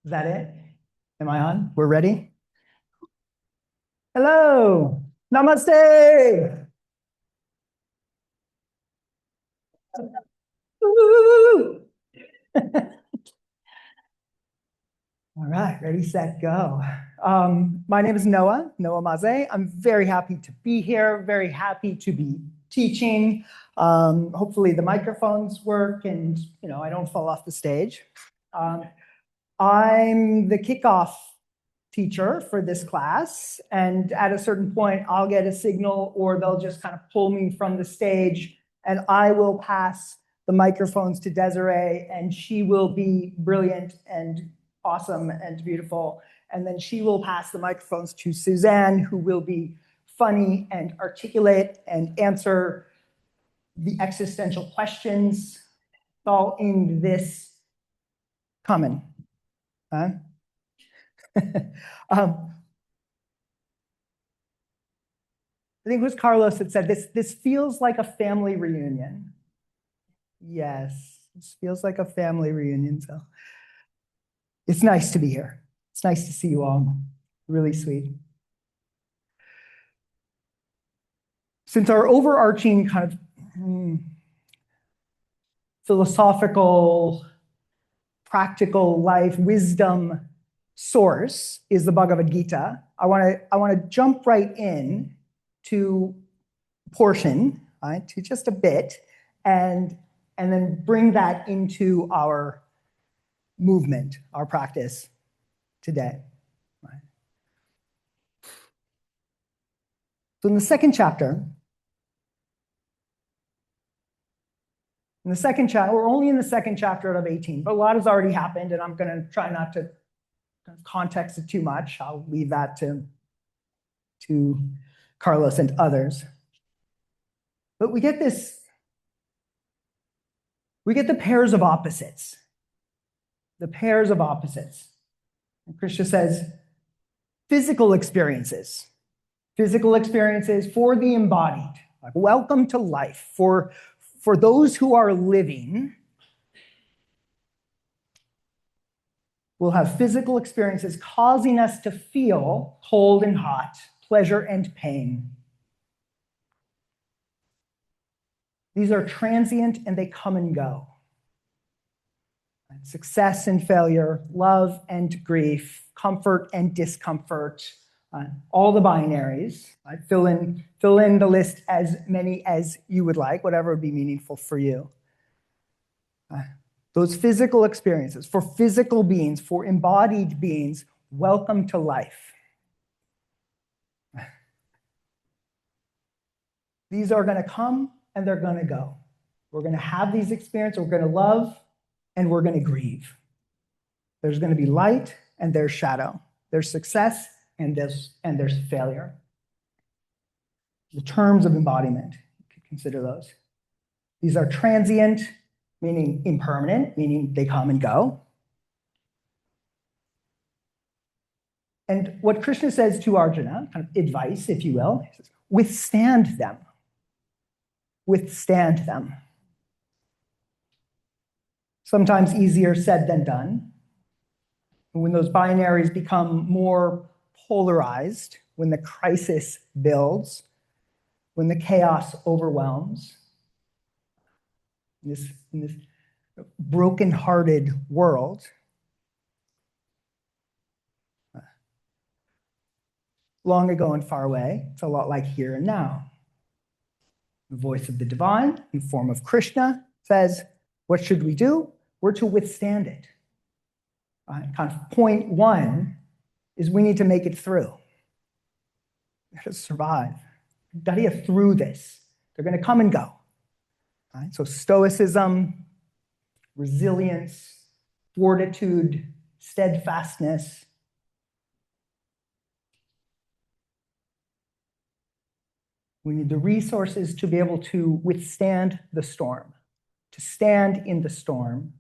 Is that it? Am I on? We're ready? Hello. Namaste. Woo! All right, ready, set, go. My name is Noah Mazé. I'm very happy to be here, very happy to be teaching. Hopefully the microphones work and I don't fall off the stage. I'm the kickoff teacher for this class, and at a certain point I'll get a signal or they'll just kind of pull me from the stage and I will pass the microphones to Desiree, and she will be brilliant and awesome and beautiful, and then she will pass the microphones to Suzanne, who will be funny and articulate and answer the existential questions. It's all in this common. I think it was Carlos that said this feels like a family reunion. Yes, this feels like a family reunion. So it's nice to be here. It's nice to see you all. Really sweet. Since our overarching kind of philosophical, practical life wisdom source is the Bhagavad Gita, I want to jump right in to portion, right, to just a bit, and then bring that into our movement, our practice today. Right? So in the second chapter, we're only in the second chapter out of 18, but a lot has already happened, and I'm going to try not to context it too much. I'll leave that to Carlos and others. But we get the pairs of opposites. The pairs of opposites. And Krishna says, physical experiences for the embodied, like welcome to life. For those who are living, we'll have physical experiences causing us to feel cold and hot, pleasure and pain. These are transient and they come and go. Success and failure, love and grief, comfort and discomfort, all the binaries. Right? Fill in the list as many as you would like, whatever would be meaningful for you. Those physical experiences, for physical beings, for embodied beings, welcome to life. These are going to come and they're going to go. We're going to have these experiences, we're going to love, and we're going to grieve. There's going to be light and there's shadow. There's success and there's failure. The terms of embodiment, you could consider those. These are transient, meaning impermanent, meaning they come and go. And what Krishna says to Arjuna, kind of advice, if you will, he says, withstand them. Withstand them. Sometimes easier said than done. When those binaries become more polarized, when the crisis builds, when the chaos overwhelms, in this broken-hearted world, long ago and far away, it's a lot like here and now. The voice of the divine, in the form of Krishna, says, what should we do? We're to withstand it. Kind of point one is we need to make it through. We have to survive. We've got to get through this. They're going to come and go. Right? So stoicism, resilience, fortitude, steadfastness. We need the resources to be able to withstand the storm, to stand in the storm,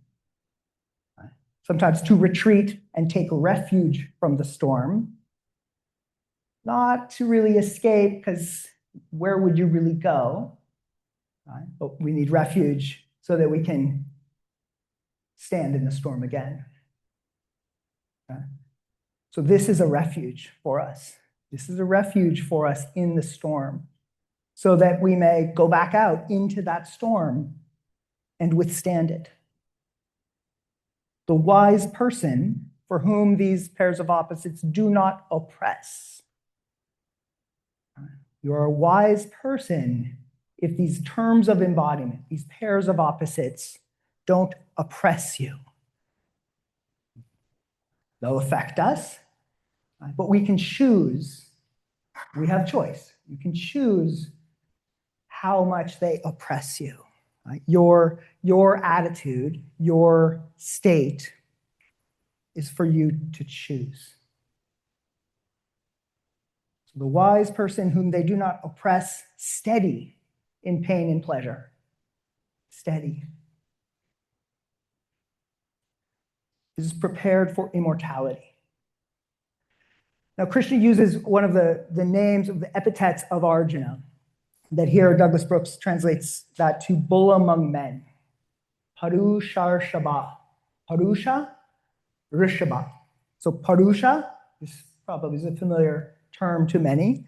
sometimes to retreat and take refuge from the storm, not to really escape, because where would you really go? Right? But we need refuge so that we can stand in the storm again. So this is a refuge for us. This is a refuge for us in the storm, so that we may go back out into that storm and withstand it. The wise person for whom these pairs of opposites do not oppress. You're a wise person if these terms of embodiment, these pairs of opposites, don't oppress you. They'll affect us, but we can choose. We have choice. You can choose how much they oppress you. Your attitude, your state is for you to choose. So the wise person whom they do not oppress, steady in pain and pleasure. Steady. Is prepared for immortality. Now, Krishna uses one of the names of the epithets of Arjuna, that here Douglas Brooks translates that to bull among men. Parusha Rishabha. Parusha Rishabha. So Parusha is probably a familiar term to many.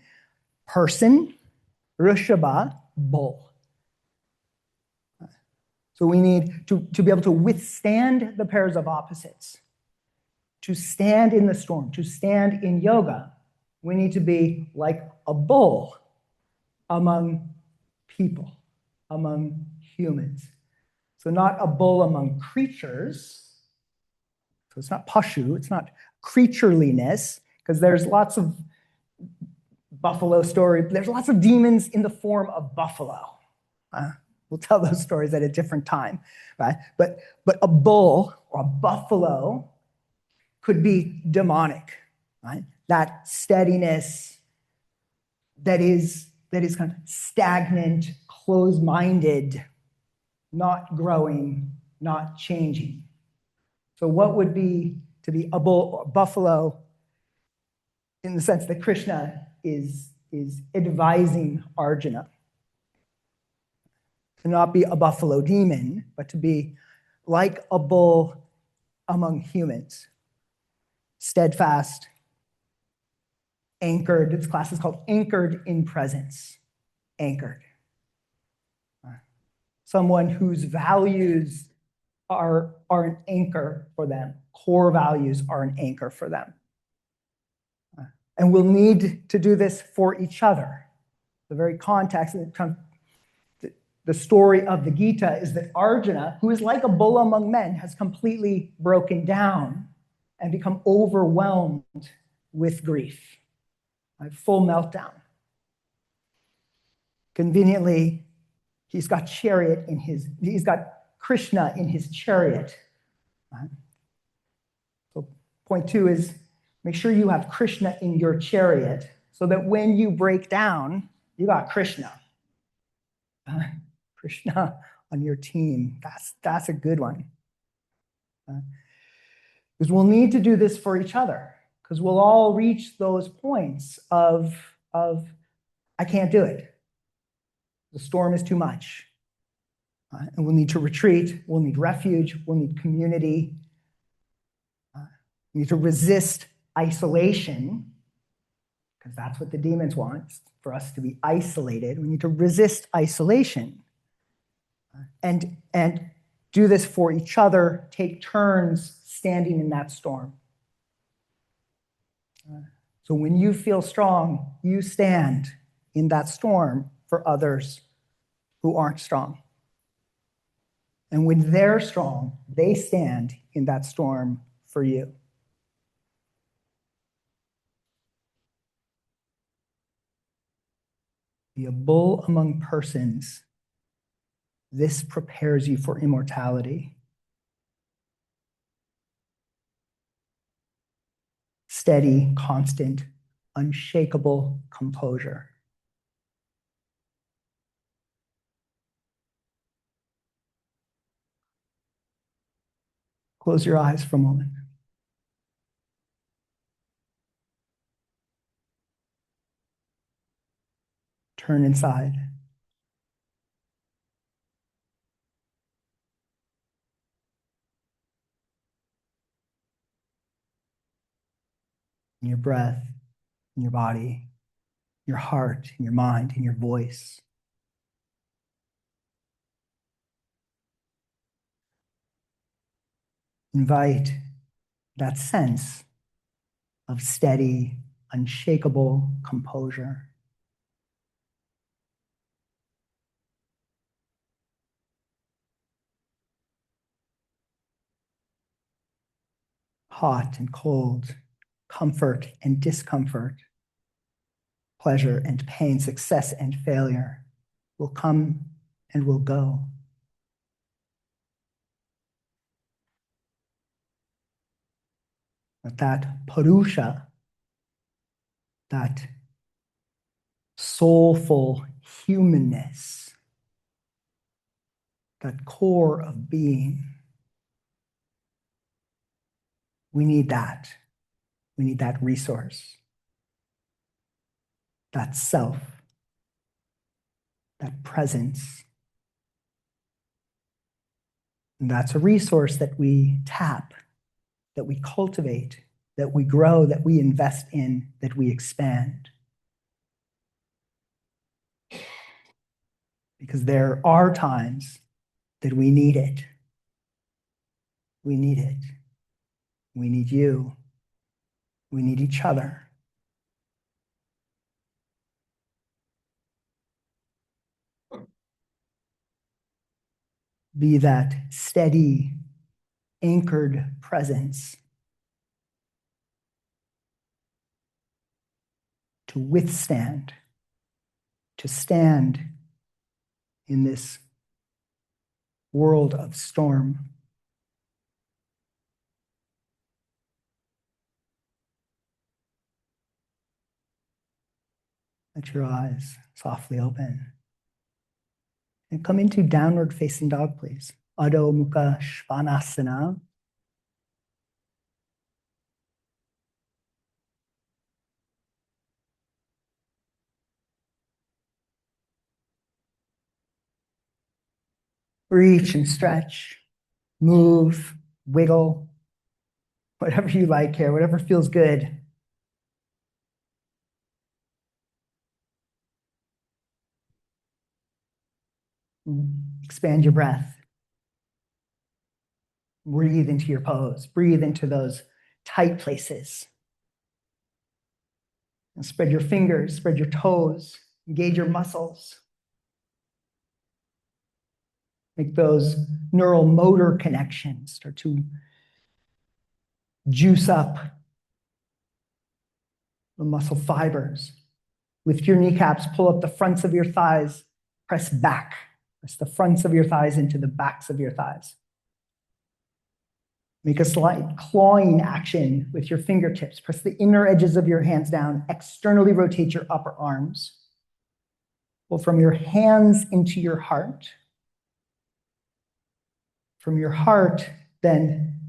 Person, Rishabha, bull. So we need to be able to withstand the pairs of opposites, to stand in the storm, to stand in yoga. We need to be like a bull among people, among humans. So not a bull among creatures. So it's not pashu, it's not creatureliness, because there's lots of buffalo stories. There's lots of demons in the form of buffalo. We'll tell those stories at a different time, right? But a bull or a buffalo could be demonic, right? That steadiness that is kind of stagnant, closed-minded, not growing, not changing. So what would be to be a bull or a buffalo in the sense that Krishna is advising Arjuna? To not be a buffalo demon, but to be like a bull among humans. Steadfast, anchored. This class is called Anchored in Presence. Anchored. Someone whose values are an anchor for them. Core values are an anchor for them. And we'll need to do this for each other. The very context, the story of the Gita is that Arjuna, who is like a bull among men, has completely broken down and become overwhelmed with grief. A full meltdown. Conveniently, he's got Krishna in his chariot. So point 2 is make sure you have Krishna in your chariot so that when you break down, you got Krishna. Krishna on your team. That's a good one. Because we'll need to do this for each other, because we'll all reach those points of I can't do it. The storm is too much. And we'll need to retreat. We'll need refuge. We'll need community. We need to resist isolation, because that's what the demons want, for us to be isolated. We need to resist isolation. And do this for each other, take turns standing in that storm. So when you feel strong, you stand in that storm for others who aren't strong. And when they're strong, they stand in that storm for you. Be a bull among persons. This prepares you for immortality. Steady, constant, unshakable composure. Close your eyes for a moment. Turn inside. in your breath, in your body, your heart, in your mind, in your voice. Invite that sense of steady, unshakable composure. Hot and cold, comfort and discomfort, pleasure and pain, success and failure will come and will go. But that Purusha, that soulful humanness, that core of being, we need that. We need that resource, that self, that presence. And that's a resource that we tap, that we cultivate, that we grow, that we invest in, that we expand. Because there are times that we need it. We need it. We need you. We need each other. Be that steady, anchored presence to withstand, to stand in this world of storm. Let your eyes softly open. And come into downward facing dog, please. Adho Mukha Svanasana. Reach and stretch, move, wiggle, whatever you like here, whatever feels good. Expand your breath. Breathe into your pose. Breathe into those tight places. And spread your fingers, spread your toes, engage your muscles. Make those neural motor connections start to juice up the muscle fibers. Lift your kneecaps, pull up the fronts of your thighs, press back. Press the fronts of your thighs into the backs of your thighs. Make a slight clawing action with your fingertips. Press the inner edges of your hands down. Externally rotate your upper arms. Pull from your hands into your heart. From your heart, then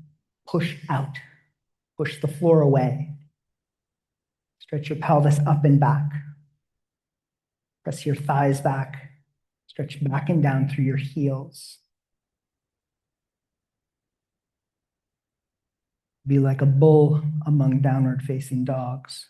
push out. Push the floor away. Stretch your pelvis up and back. Press your thighs back. Stretch back and down through your heels. Be like a bull among downward facing dogs.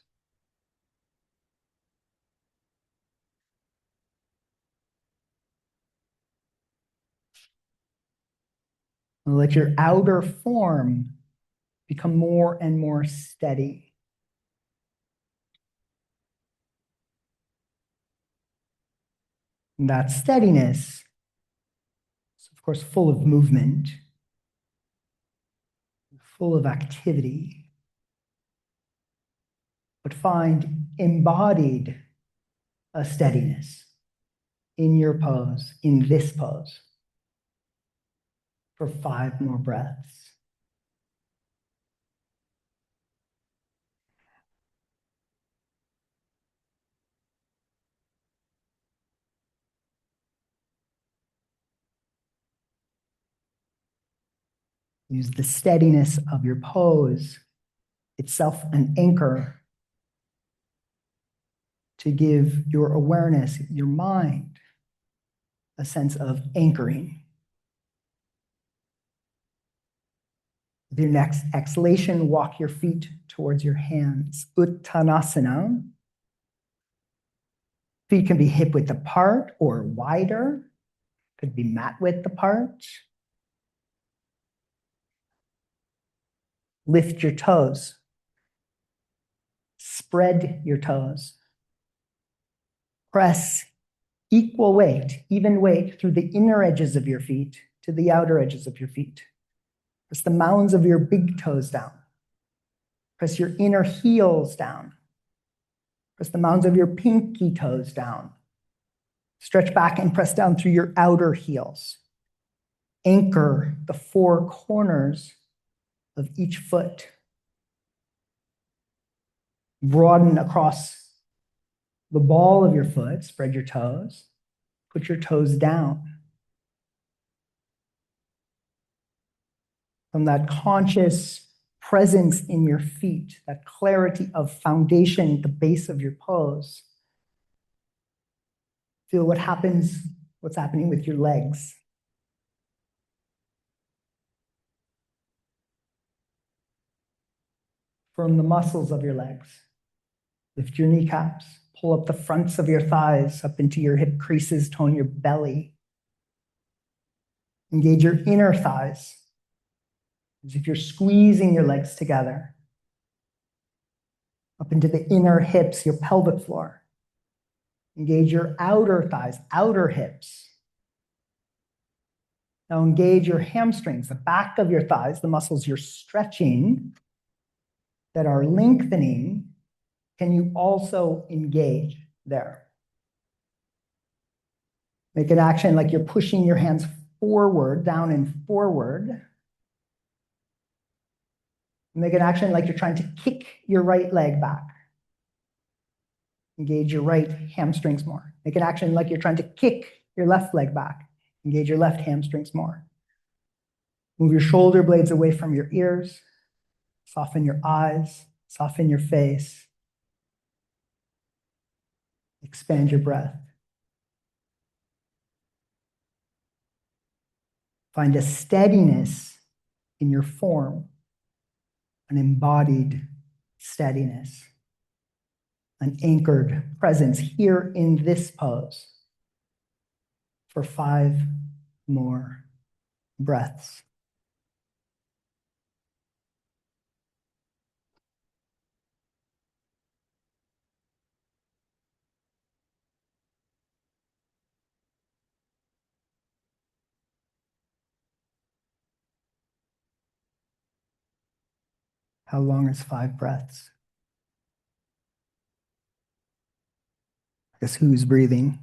And let your outer form become more and more steady. And that steadiness is, of course, full of movement, full of activity. But find embodied a steadiness in your pose, in this pose, for 5 more breaths. Use the steadiness of your pose, itself an anchor, to give your awareness, your mind, a sense of anchoring. With your next exhalation, walk your feet towards your hands. Uttanasana. Feet can be hip width apart or wider. Could be mat width apart. Lift your toes. Spread your toes. Press equal weight, even weight through the inner edges of your feet to the outer edges of your feet. Press the mounds of your big toes down. Press your inner heels down. Press the mounds of your pinky toes down. Stretch back and press down through your outer heels. Anchor the four corners of each foot. Broaden across the ball of your foot. Spread your toes. Put your toes down. From that conscious presence in your feet, that clarity of foundation at the base of your pose, feel what's happening with your legs. Firm the muscles of your legs. Lift your kneecaps. Pull up the fronts of your thighs up into your hip creases, tone your belly. Engage your inner thighs, as if you're squeezing your legs together. Up into the inner hips, your pelvic floor. Engage your outer thighs, outer hips. Now engage your hamstrings, the back of your thighs, the muscles you're stretching that are lengthening. Can you also engage there? Make an action like you're pushing your hands forward, down and forward. Make an action like you're trying to kick your right leg back. Engage your right hamstrings more. Make an action like you're trying to kick your left leg back. Engage your left hamstrings more. Move your shoulder blades away from your ears. Soften your eyes. Soften your face. Expand your breath. Find a steadiness in your form, an embodied steadiness, an anchored presence here in this pose for 5 more breaths. How long is 5 breaths? I guess who's breathing?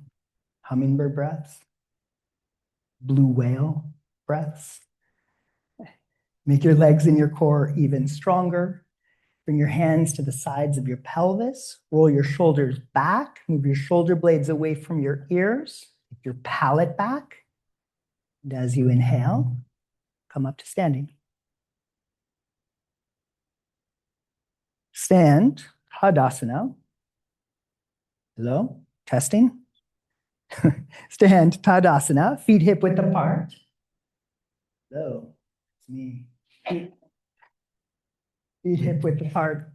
Hummingbird breaths? Blue whale breaths? Make your legs and your core even stronger. Bring your hands to the sides of your pelvis. Roll your shoulders back. Move your shoulder blades away from your ears. Take your palate back. And as you inhale, come up to standing. Stand, Tadasana. Hello, testing. Stand, Tadasana, feet hip width apart. Hello, it's me. Feet hip width apart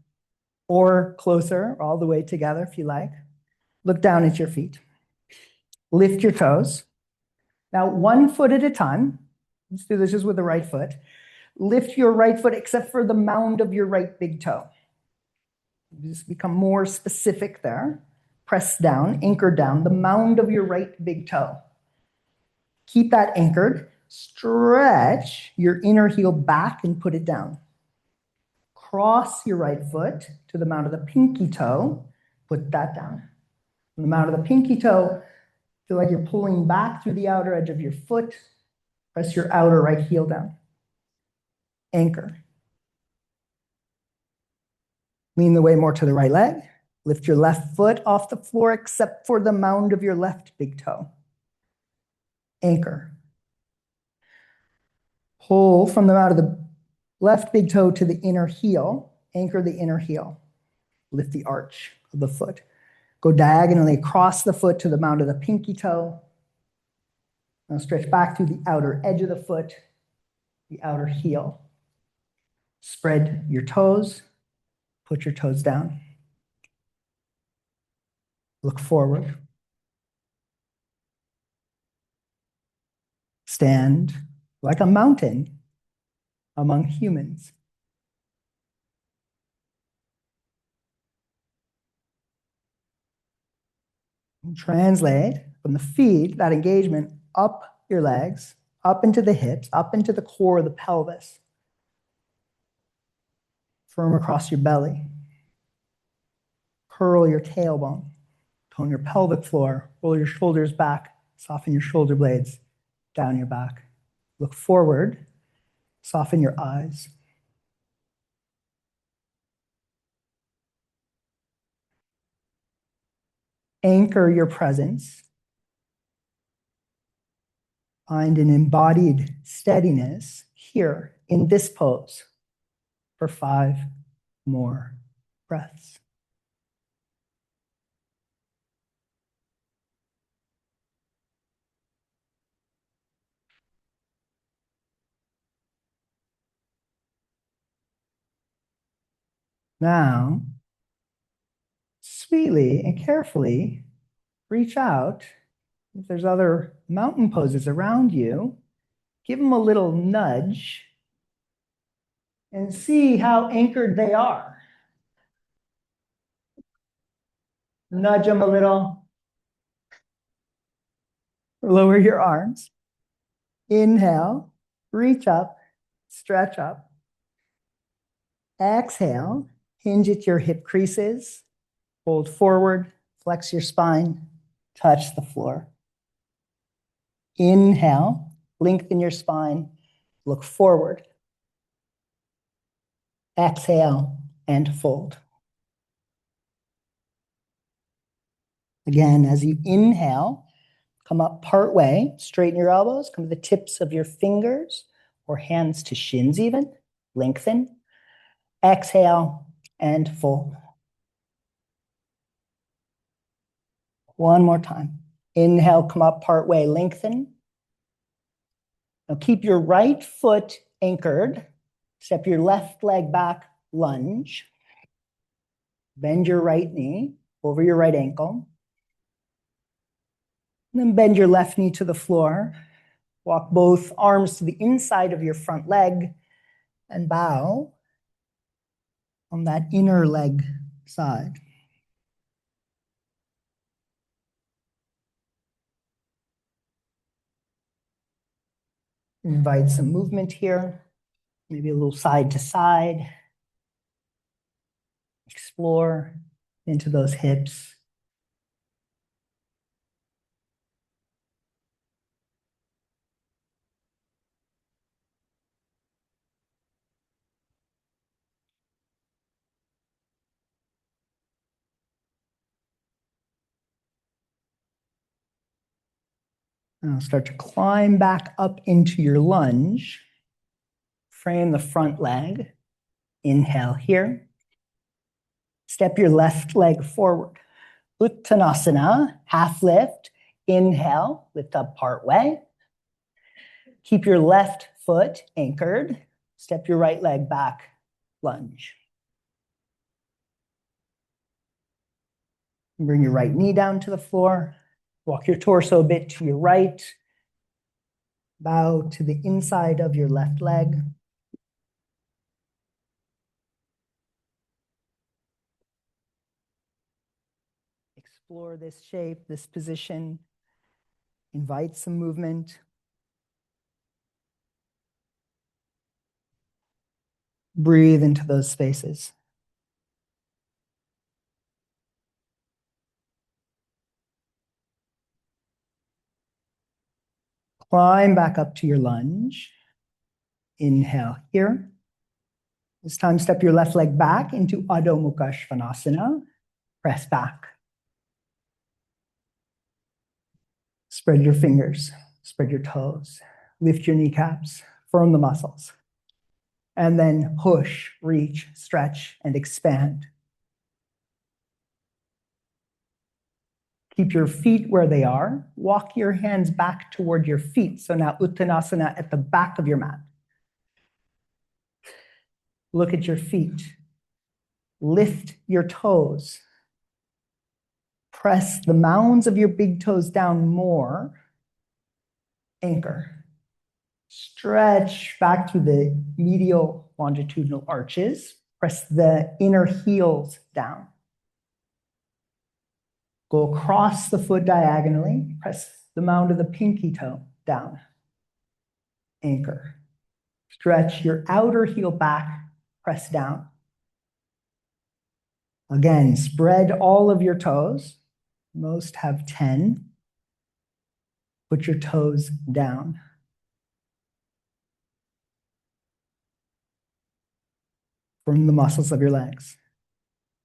or closer, all the way together if you like. Look down at your feet. Lift your toes. Now, 1 foot at a time. Let's do this just with the right foot. Lift your right foot except for the mound of your right big toe. Just become more specific there. Press down, anchor down, the mound of your right big toe. Keep that anchored. Stretch your inner heel back and put it down. Cross your right foot to the mound of the pinky toe. Put that down. From the mound of the pinky toe, feel like you're pulling back through the outer edge of your foot. Press your outer right heel down. Anchor. Lean the weight more to the right leg. Lift your left foot off the floor except for the mound of your left big toe. Anchor. Pull from the mound of the left big toe to the inner heel. Anchor the inner heel. Lift the arch of the foot. Go diagonally across the foot to the mound of the pinky toe. Now stretch back through the outer edge of the foot, the outer heel. Spread your toes, put your toes down. Look forward. Stand like a mountain among humans. And translate from the feet, that engagement, up your legs, up into the hips, up into the core of the pelvis. Firm across your belly. Curl your tailbone. Tone your pelvic floor. Roll your shoulders back. Soften your shoulder blades down your back. Look forward. Soften your eyes. Anchor your presence. Find an embodied steadiness here in this pose for 5 more breaths. Now, sweetly and carefully reach out. If there's other mountain poses around you, give them a little nudge and see how anchored they are. Nudge them a little. Lower your arms. Inhale, reach up, stretch up. Exhale, hinge at your hip creases. Hold forward, flex your spine, touch the floor. Inhale, lengthen your spine, look forward. Exhale and fold. Again, as you inhale, come up part way, straighten your elbows, come to the tips of your fingers or hands to shins even, lengthen. Exhale and fold. One more time. Inhale, come up part way, lengthen. Now keep your right foot anchored. Step your left leg back, lunge. Bend your right knee over your right ankle. And then bend your left knee to the floor. Walk both arms to the inside of your front leg and bow on that inner leg side. Invite some movement here, maybe a little side to side. Explore into those hips. Now start to climb back up into your lunge. Frame the front leg. Inhale here. Step your left leg forward. Uttanasana, half lift. Inhale, lift up part way. Keep your left foot anchored. Step your right leg back, lunge. Bring your right knee down to the floor. Walk your torso a bit to your right. Bow to the inside of your left leg. Explore this shape, this position. Invite some movement. Breathe into those spaces. Climb back up to your lunge. Inhale here. This time, step your left leg back into Adho Mukha Svanasana. Press back. Spread your fingers, spread your toes, lift your kneecaps, firm the muscles. And then push, reach, stretch, and expand. Keep your feet where they are. Walk your hands back toward your feet. So now Uttanasana at the back of your mat. Look at your feet. Lift your toes. Press the mounds of your big toes down more. Anchor. Stretch back through the medial longitudinal arches. Press the inner heels down. Go across the foot diagonally. Press the mound of the pinky toe down. Anchor. Stretch your outer heel back. Press down. Again, spread all of your toes. Most have 10. Put your toes down. From the muscles of your legs,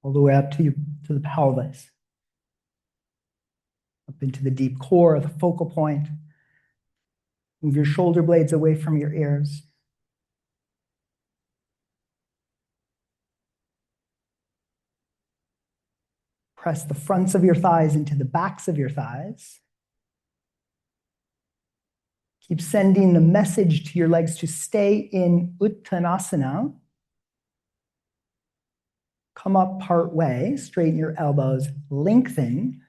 all the way up to the pelvis, up into the deep core, the focal point. Move your shoulder blades away from your ears. Press the fronts of your thighs into the backs of your thighs. Keep sending the message to your legs to stay in Uttanasana. Come up part way, straighten your elbows, lengthen.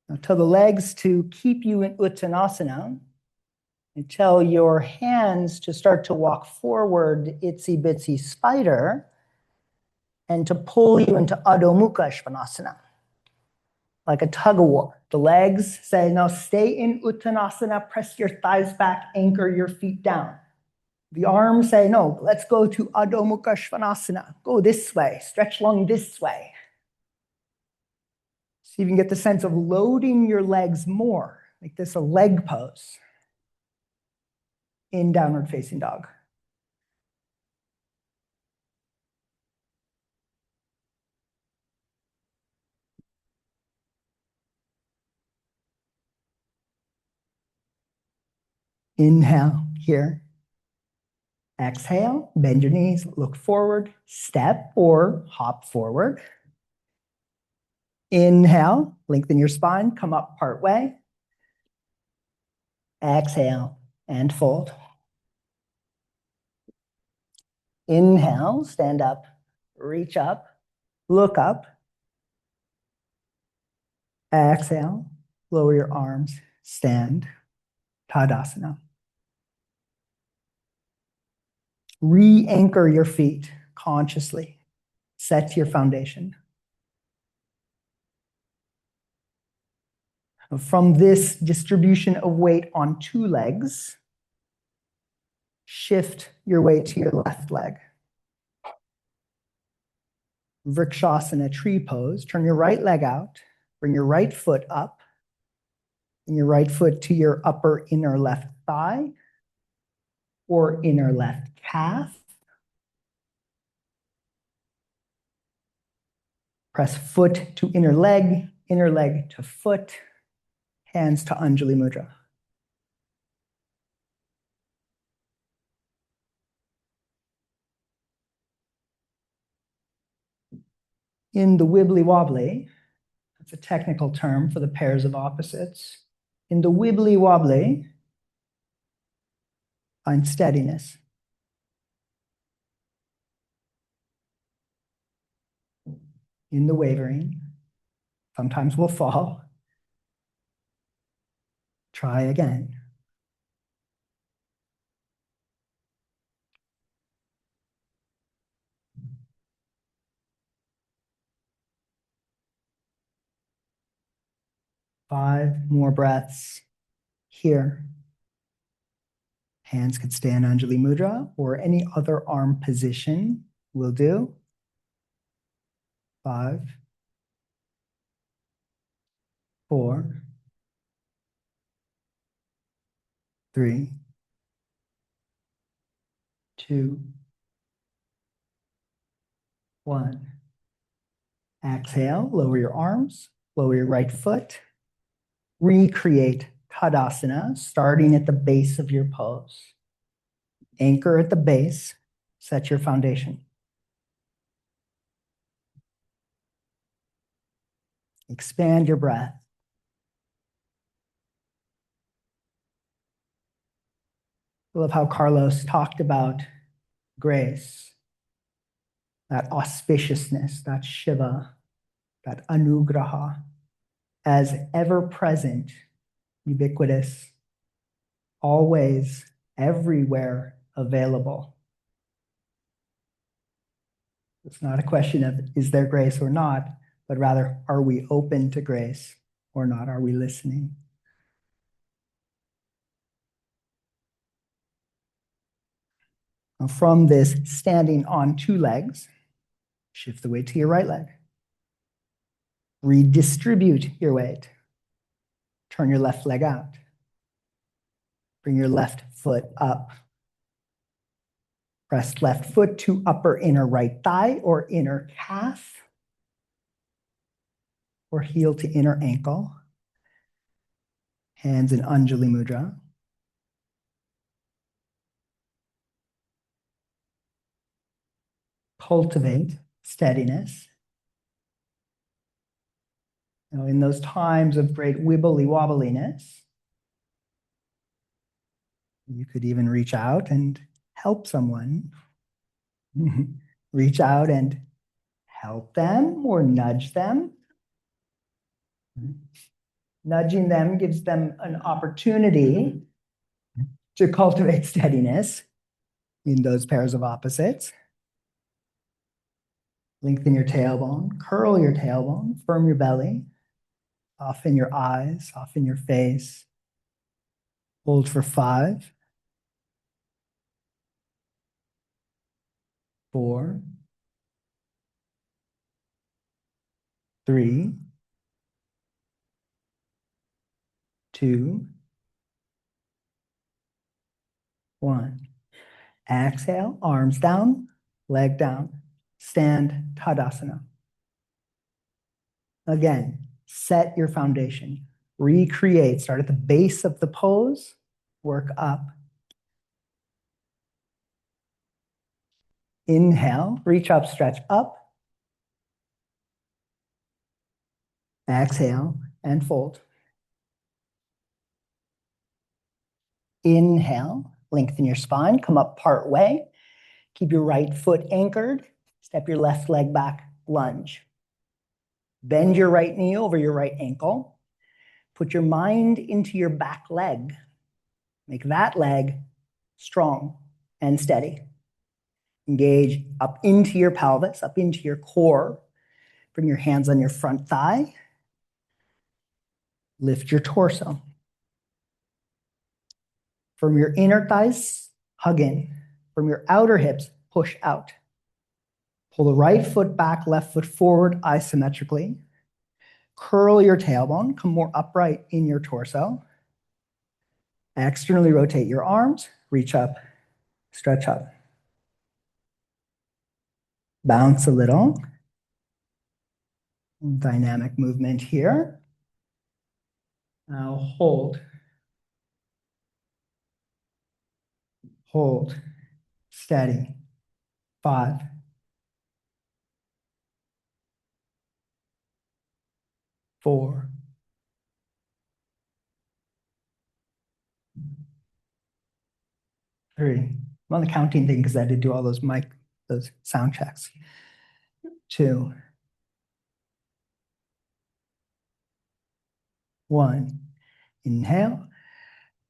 Now tell the legs to keep you in Uttanasana, and tell your hands to start to walk forward, itsy bitsy spider, and to pull you into Adho Mukha Svanasana, like a tug of war. The legs say, no, stay in Uttanasana, press your thighs back, anchor your feet down. The arms say, no, let's go to Adho Mukha Svanasana. Go this way, stretch lung this way. So you can get the sense of loading your legs more. Make this a leg pose in downward facing dog. Inhale here. Exhale, bend your knees, look forward, step or hop forward. Inhale, lengthen your spine, come up part way. Exhale and fold. Inhale, stand up, reach up, look up. Exhale, lower your arms, stand, Tadasana. Re-anchor your feet consciously. Set your foundation. From this distribution of weight on two legs, shift your weight to your left leg. Vrikshasana, tree pose. Turn your right leg out. Bring your right foot up. And your right foot to your upper inner left thigh or inner left calf. Press foot to inner leg to foot, hands to Anjali Mudra. In the wibbly wobbly, that's a technical term for the pairs of opposites. In the wibbly wobbly, find steadiness. In the wavering, sometimes we'll fall. Try again. Five more breaths here. Hands could stay in Anjali Mudra or any other arm position will do. 5, 4, 3, 2, 1. Exhale, lower your arms, lower your right foot. Recreate Tadasana, starting at the base of your pose. Anchor at the base, set your foundation. Expand your breath. I love how Carlos talked about grace, that auspiciousness, that Shiva, that Anugraha, as ever present, ubiquitous, always, everywhere available. It's not a question of is there grace or not, but rather, are we open to grace or not? Are we listening? Now from this standing on two legs, shift the weight to your right leg. Redistribute your weight. Turn your left leg out. Bring your left foot up. Press left foot to upper inner right thigh or inner calf, or heel to inner ankle. Hands in Anjali Mudra. Cultivate steadiness. Now, in those times of great wibbly wobbliness, you could even reach out and help someone. Reach out and help them or nudge them. Nudging them gives them an opportunity to cultivate steadiness in those pairs of opposites. Lengthen your tailbone, curl your tailbone, firm your belly, soften your eyes, soften your face. Hold for 5, 4, 3, 2, 1. Exhale, arms down, leg down. Stand Tadasana. Again, set your foundation. Recreate. Start at the base of the pose. Work up. Inhale, reach up, stretch up. Exhale and fold. Inhale, lengthen your spine, come up part way. Keep your right foot anchored. Step your left leg back, lunge. Bend your right knee over your right ankle. Put your mind into your back leg. Make that leg strong and steady. Engage up into your pelvis, up into your core. Bring your hands on your front thigh. Lift your torso. From your inner thighs, hug in. From your outer hips, push out. Pull the right foot back, left foot forward isometrically. Curl your tailbone, come more upright in your torso. Externally rotate your arms, reach up, stretch up. Bounce a little. Dynamic movement here. Now hold. Hold. Steady. 5. 4. 3. I'm on the counting thing because I did do all those sound checks. 2. 1. Inhale.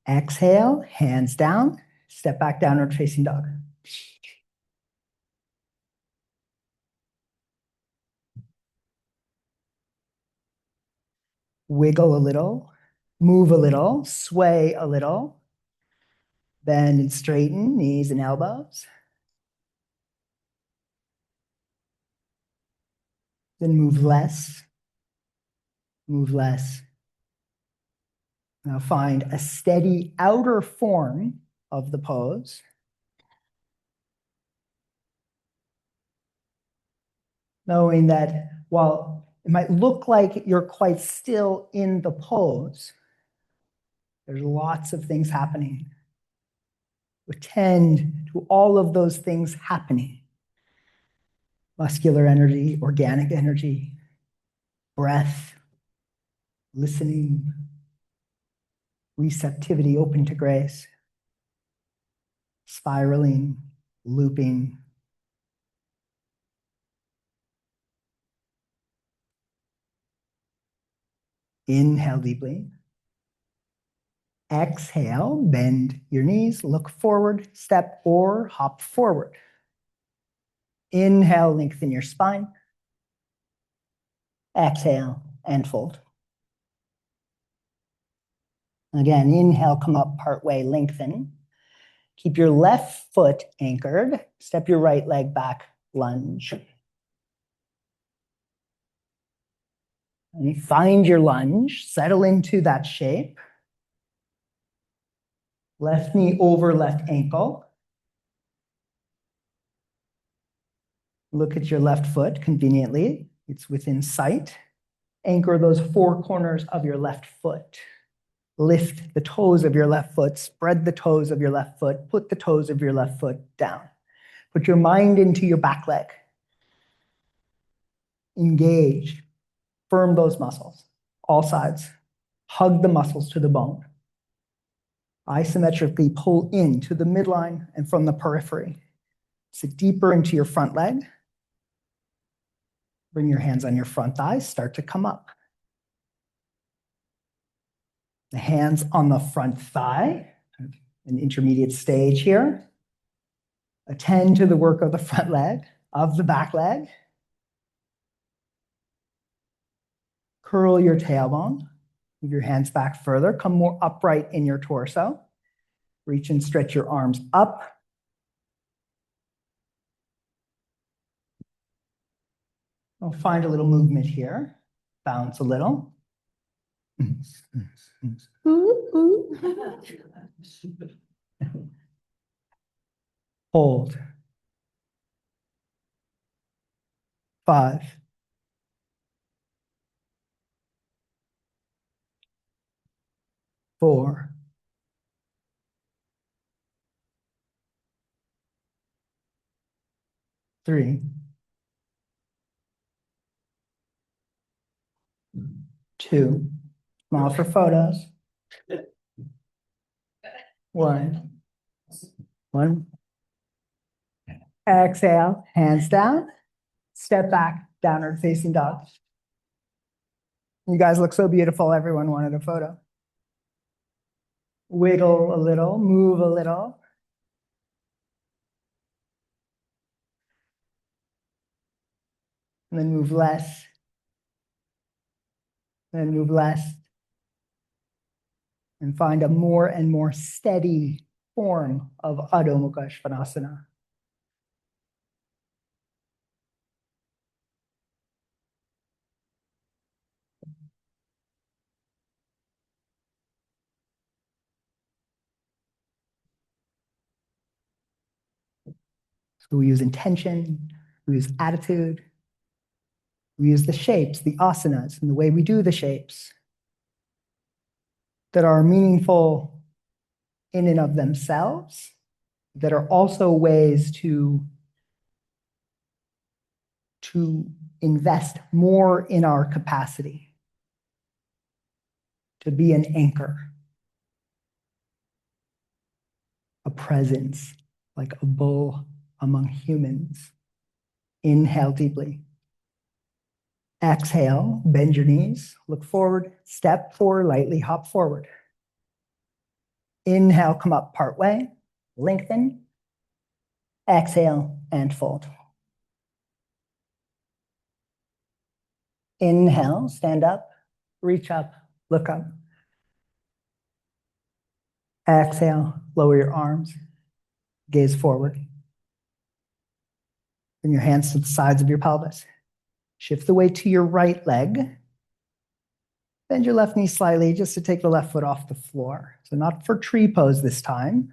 Exhale, hands down. Step back, downward facing dog. Wiggle a little, move a little, sway a little. Bend and straighten knees and elbows. Then move less. Move less. Now find a steady outer form of the pose. Knowing that while it might look like you're quite still in the pose, there's lots of things happening. Attend to all of those things happening. Muscular energy, organic energy, breath, listening, receptivity, open to grace, spiraling, looping. Inhale deeply. Exhale, bend your knees, look forward, step or hop forward. Inhale, lengthen your spine. Exhale and fold. Again, inhale, come up partway, lengthen. Keep your left foot anchored. Step your right leg back, lunge. And find your lunge, settle into that shape. Left knee over left ankle. Look at your left foot conveniently. It's within sight. Anchor those four corners of your left foot. Lift the toes of your left foot, spread the toes of your left foot, put the toes of your left foot down. Put your mind into your back leg. Engage, firm those muscles, all sides. Hug the muscles to the bone. Isometrically pull into the midline and from the periphery. Sit deeper into your front leg. Bring your hands on your front thighs, start to come up. The hands on the front thigh, an intermediate stage here. Attend to the work of the front leg, of the back leg. Curl your tailbone. Move your hands back further. Come more upright in your torso. Reach and stretch your arms up. We'll find a little movement here. Bounce a little. Hold. 5. 4. 3. 2. Smile for photos. 1. 1. Exhale, hands down. Step back, downward facing dog. You guys look so beautiful. Everyone wanted a photo. Wiggle a little, move a little. And then move less. Then move less. And find a more and more steady form of Adho Mukha Svanasana. So we use intention, we use attitude, we use the shapes, the asanas, and the way we do the shapes that are meaningful in and of themselves, that are also ways to invest more in our capacity, to be an anchor, a presence, like a bull among humans. Inhale deeply. Exhale, bend your knees, look forward, step forward, lightly hop forward. Inhale, come up partway, lengthen. Exhale and fold. Inhale, stand up, reach up, look up. Exhale, lower your arms, gaze forward. Bring your hands to the sides of your pelvis. Shift the weight to your right leg. Bend your left knee slightly just to take the left foot off the floor. So not for tree pose this time,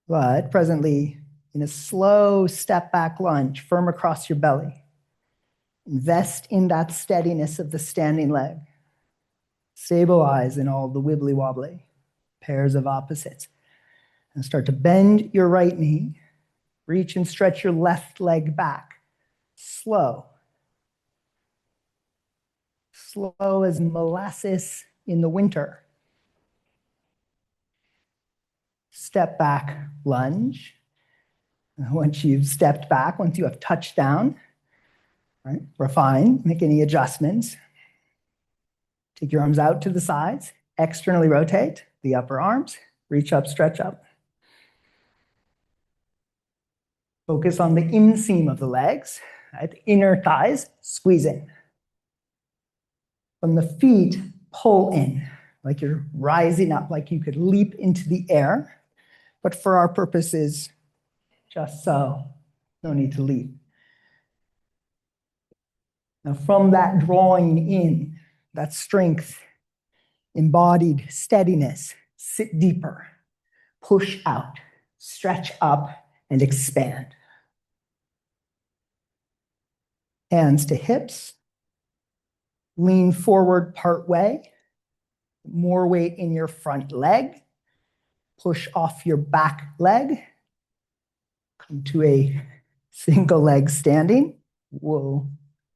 but presently in a slow step back lunge, firm across your belly. Invest in that steadiness of the standing leg. Stabilize in all the wibbly wobbly pairs of opposites. And start to bend your right knee. Reach and stretch your left leg back. Slow. Slow as molasses in the winter. step back lunge. And once you've stepped back, once you have touched down, right, refine, make any adjustments. Take your arms out to the sides, externally rotate the upper arms, reach up, stretch up. Focus on the inseam of the legs, right? The inner thighs, squeeze in. From the feet, pull in, like you're rising up, like you could leap into the air. But for our purposes, just so, no need to leap. Now from that drawing in, that strength, embodied steadiness, sit deeper, push out, stretch up, and expand. Hands to hips, lean forward part way, more weight in your front leg, push off your back leg, come to a single leg standing, whoa,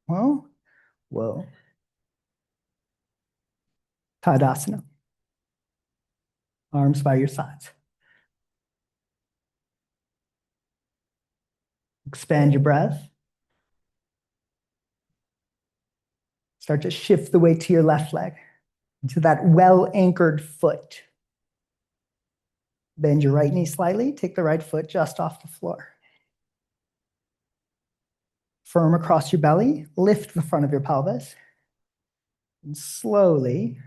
whoa, whoa. Tadasana. Arms by your sides. Expand your breath. Start to shift the weight to your left leg, into that well-anchored foot. Bend your right knee slightly, take the right foot just off the floor. Firm across your belly, lift the front of your pelvis, and slowly,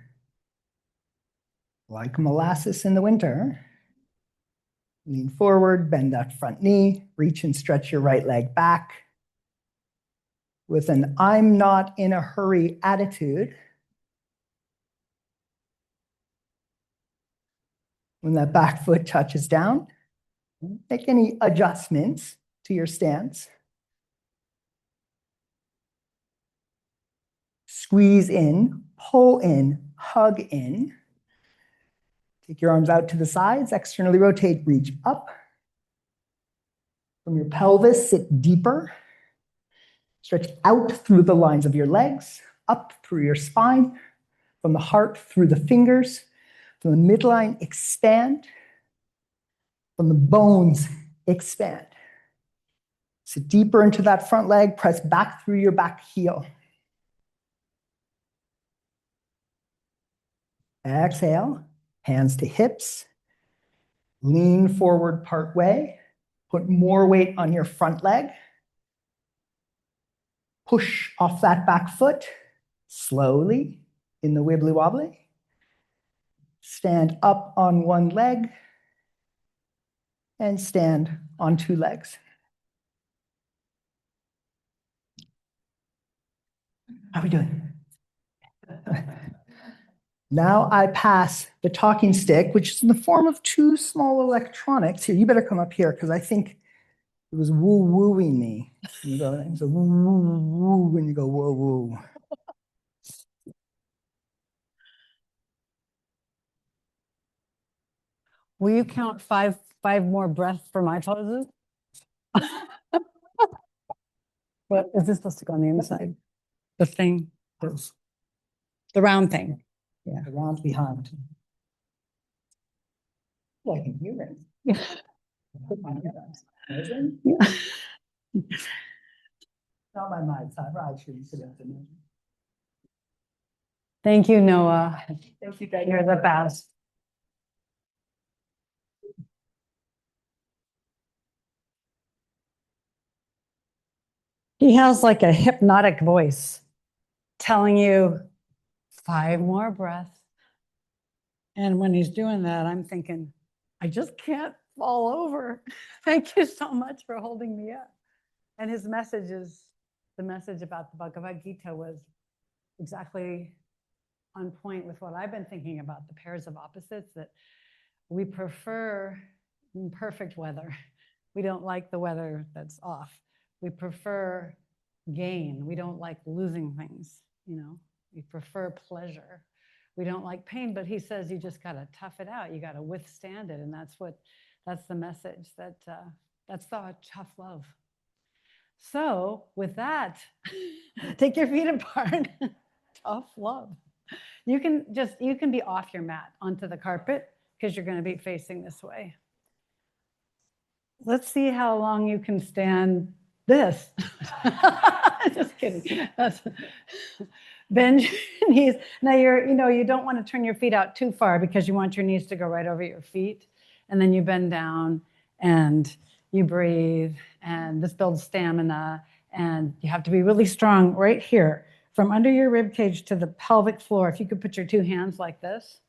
like molasses in the winter, lean forward, bend that front knee, reach and stretch your right leg back. With an I'm not in a hurry attitude, when that back foot touches down, make any adjustments to your stance. Squeeze in, pull in, hug in. Take your arms out to the sides, externally rotate, reach up. From your pelvis, sit deeper. Stretch out through the lines of your legs, up through your spine, from the heart through the fingers, from the midline, expand. From the bones, expand. Sit deeper into that front leg, press back through your back heel. Exhale, hands to hips. Lean forward part way. Put more weight on your front leg. Push off that back foot slowly in the wibbly wobbly. Stand up on one leg and stand on two legs. How are we doing? Now I pass the talking stick, which is in the form of two small electronics. Here, you better come up here because I think it was woo-wooing me. You go, it's a woo-woo-woo when you go whoa-woo. Will you count five more breaths for my poses? What is this supposed to go on the inside? The thing, the round thing. Yeah, the round behind. Oh, I can hear it. Yeah. Put my hands. Not my mind, so I shouldn't sit up in it. Thank you, Noah. Thank you, guys. You're the best. He has like a hypnotic voice telling you 5 more breaths. And when he's doing that, I'm thinking, I just can't fall over. Thank you so much for holding me up. And his message is, the message about the Bhagavad Gita was exactly on point with what I've been thinking about, the pairs of opposites, that we prefer perfect weather. We don't like the weather that's off. We prefer gain. We don't like losing things, you know. We prefer pleasure. We don't like pain, but he says you just got to tough it out. You got to withstand it. And that's the message, that's the tough love. So with that, take your feet apart. Tough love. You can be off your mat onto the carpet because you're going to be facing this way. let's see how long you can stand this. Just kidding. Bend your knees. Now you don't want to turn your feet out too far because you want your knees to go right over your feet. And then you bend down and you breathe, and this builds stamina. And you have to be really strong right here from under your rib cage to the pelvic floor. If you could put your two hands like this,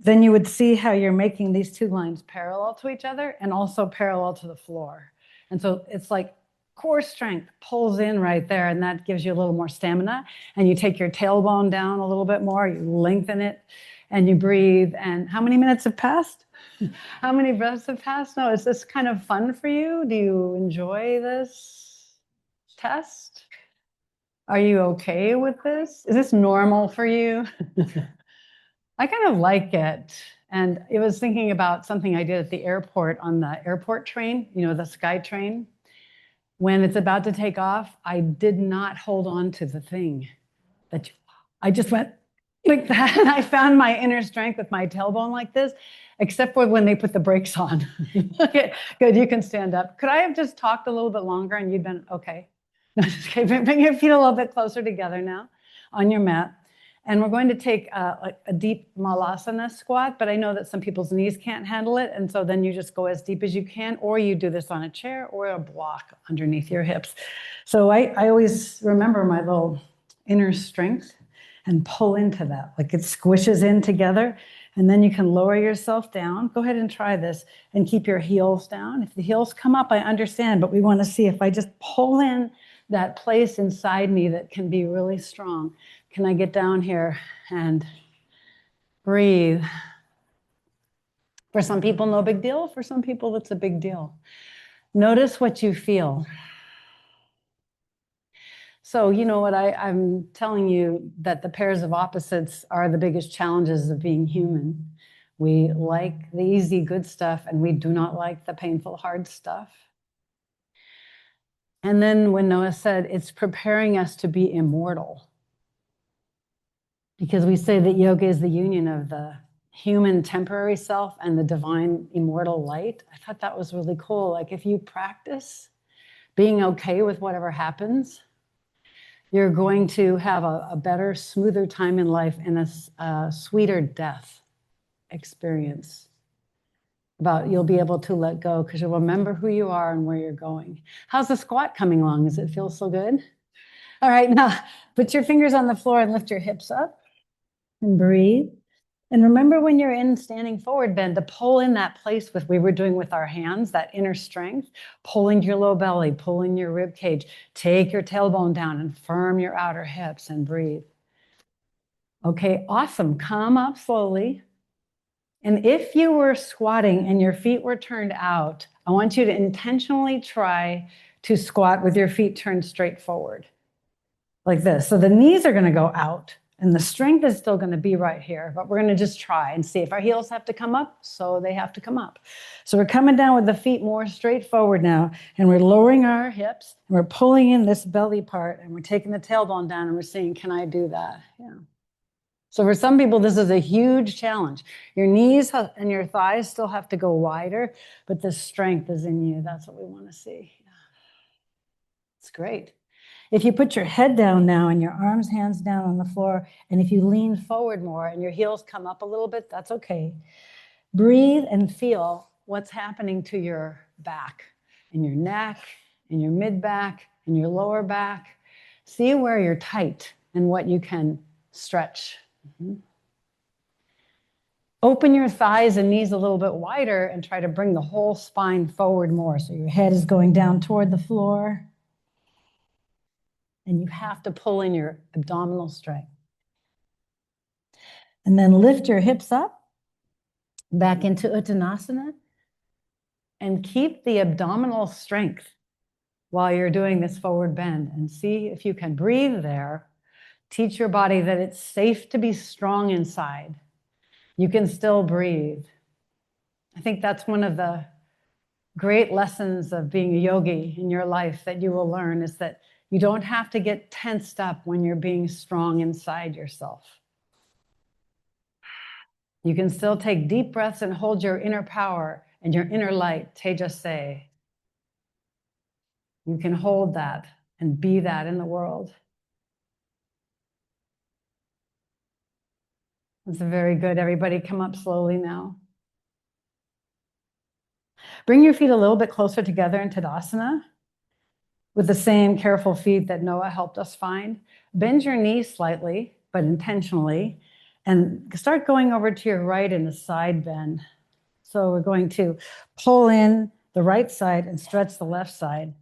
then you would see how you're making these two lines parallel to each other and also parallel to the floor. And so it's like core strength pulls in right there, and that gives you a little more stamina. And you take your tailbone down a little bit more, you lengthen it, and you breathe. And how many minutes have passed? How many breaths have passed? No, is this kind of fun for you? Do you enjoy this test? Are you okay with this? Is this normal for you? I kind of like it. And it was thinking about something I did at the airport on the airport train, the Sky Train. When it's about to take off, I did not hold on to the thing. I just went like that. And I found my inner strength with my tailbone like this, except for when they put the brakes on. Okay, good, you can stand up. Could I have just talked a little bit longer and you'd been okay? No, just kidding. Bring your feet a little bit closer together now on your mat. And we're going to take a deep malasana squat, but I know that some people's knees can't handle it. And so then you just go as deep as you can, or you do this on a chair or a block underneath your hips. So I always remember my little inner strength and pull into that, like it squishes in together. And then you can lower yourself down. Go ahead and try this and keep your heels down. If the heels come up, I understand, but we want to see if I just pull in that place inside me that can be really strong. Can I get down here and breathe? For some people, no big deal. For some people, it's a big deal. Notice what you feel. So you know what, I'm telling you that the pairs of opposites are the biggest challenges of being human. We like the easy, good stuff, and we do not like the painful, hard stuff. And then when Noah said, it's preparing us to be immortal. Because we say that yoga is the union of the human temporary self and the divine immortal light. I thought that was really cool. Like if you practice being okay with whatever happens, you're going to have a better, smoother time in life and a sweeter death experience. You'll be able to let go because you'll remember who you are and where you're going. How's the squat coming along? Does it feel so good? All right, now put your fingers on the floor and lift your hips up. And breathe. And remember when you're in standing forward bend to pull in that place we were doing with our hands, that inner strength, pull into your low belly, pull in your rib cage, take your tailbone down and firm your outer hips and breathe. Okay, awesome. Come up slowly. And if you were squatting and your feet were turned out, I want you to intentionally try to squat with your feet turned straight forward like this. So the knees are going to go out. And the strength is still going to be right here, but we're going to just try and see if our heels have to come up, so they have to come up. So we're coming down with the feet more straight forward now, and we're lowering our hips, and we're pulling in this belly part, and we're taking the tailbone down, and we're saying, can I do that? Yeah. So for some people, this is a huge challenge. Your knees and your thighs still have to go wider, but the strength is in you. That's what we want to see. Yeah. It's great. If you put your head down now and your arms, hands down on the floor, and if you lean forward more and your heels come up a little bit, that's okay. Breathe and feel what's happening to your back and your neck and your mid back and your lower back. See where you're tight and what you can stretch. Mm-hmm. Open your thighs and knees a little bit wider and try to bring the whole spine forward more. So your head is going down toward the floor. And you have to pull in your abdominal strength. And then lift your hips up, back into Uttanasana, and keep the abdominal strength while you're doing this forward bend. And see if you can breathe there. Teach your body that it's safe to be strong inside. You can still breathe. I think that's one of the great lessons of being a yogi in your life that you will learn, is that you don't have to get tensed up when you're being strong inside yourself. You can still take deep breaths and hold your inner power and your inner light, Tejase. You can hold that and be that in the world. That's very good. Everybody come up slowly now. Bring your feet a little bit closer together in Tadasana with the same careful feet that Noah helped us find. Bend your knees slightly, but intentionally, and start going over to your right in a side bend. So we're going to pull in the right side and stretch the left side.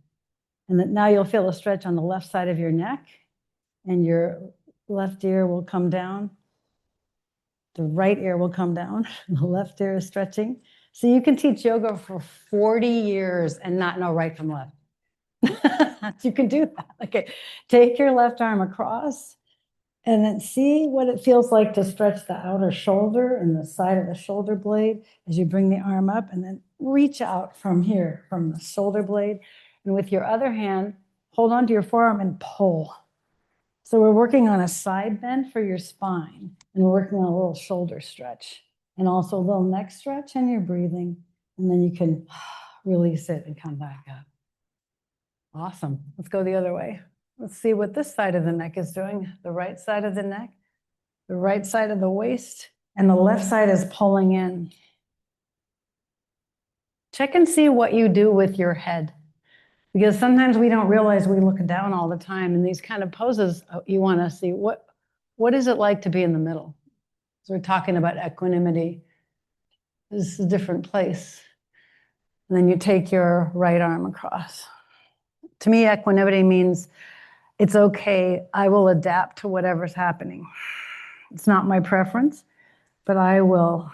And then now you'll feel a stretch on the left side of your neck, and your left ear will come down. The right ear will come down. The left ear is stretching. So you can teach yoga for 40 years and not know right from left. You can do that. Okay, take your left arm across and then see what it feels like to stretch the outer shoulder and the side of the shoulder blade as you bring the arm up, and then reach out from here, from the shoulder blade. And with your other hand, hold on to your forearm and pull. So we're working on a side bend for your spine, and we're working on a little shoulder stretch and also a little neck stretch, and you're breathing. And then you can release it and come back up. Awesome. Let's go the other way. Let's see what this side of the neck is doing. The right side of the neck, the right side of the waist, and the left side is pulling in. Check and see what you do with your head, because sometimes we don't realize we look down all the time. In these kind of poses, you want to see what is it like to be in the middle. So we're talking about equanimity. This is a different place. And then you take your right arm across. To me, equanimity means it's okay. I will adapt to whatever's happening. It's not my preference, but I will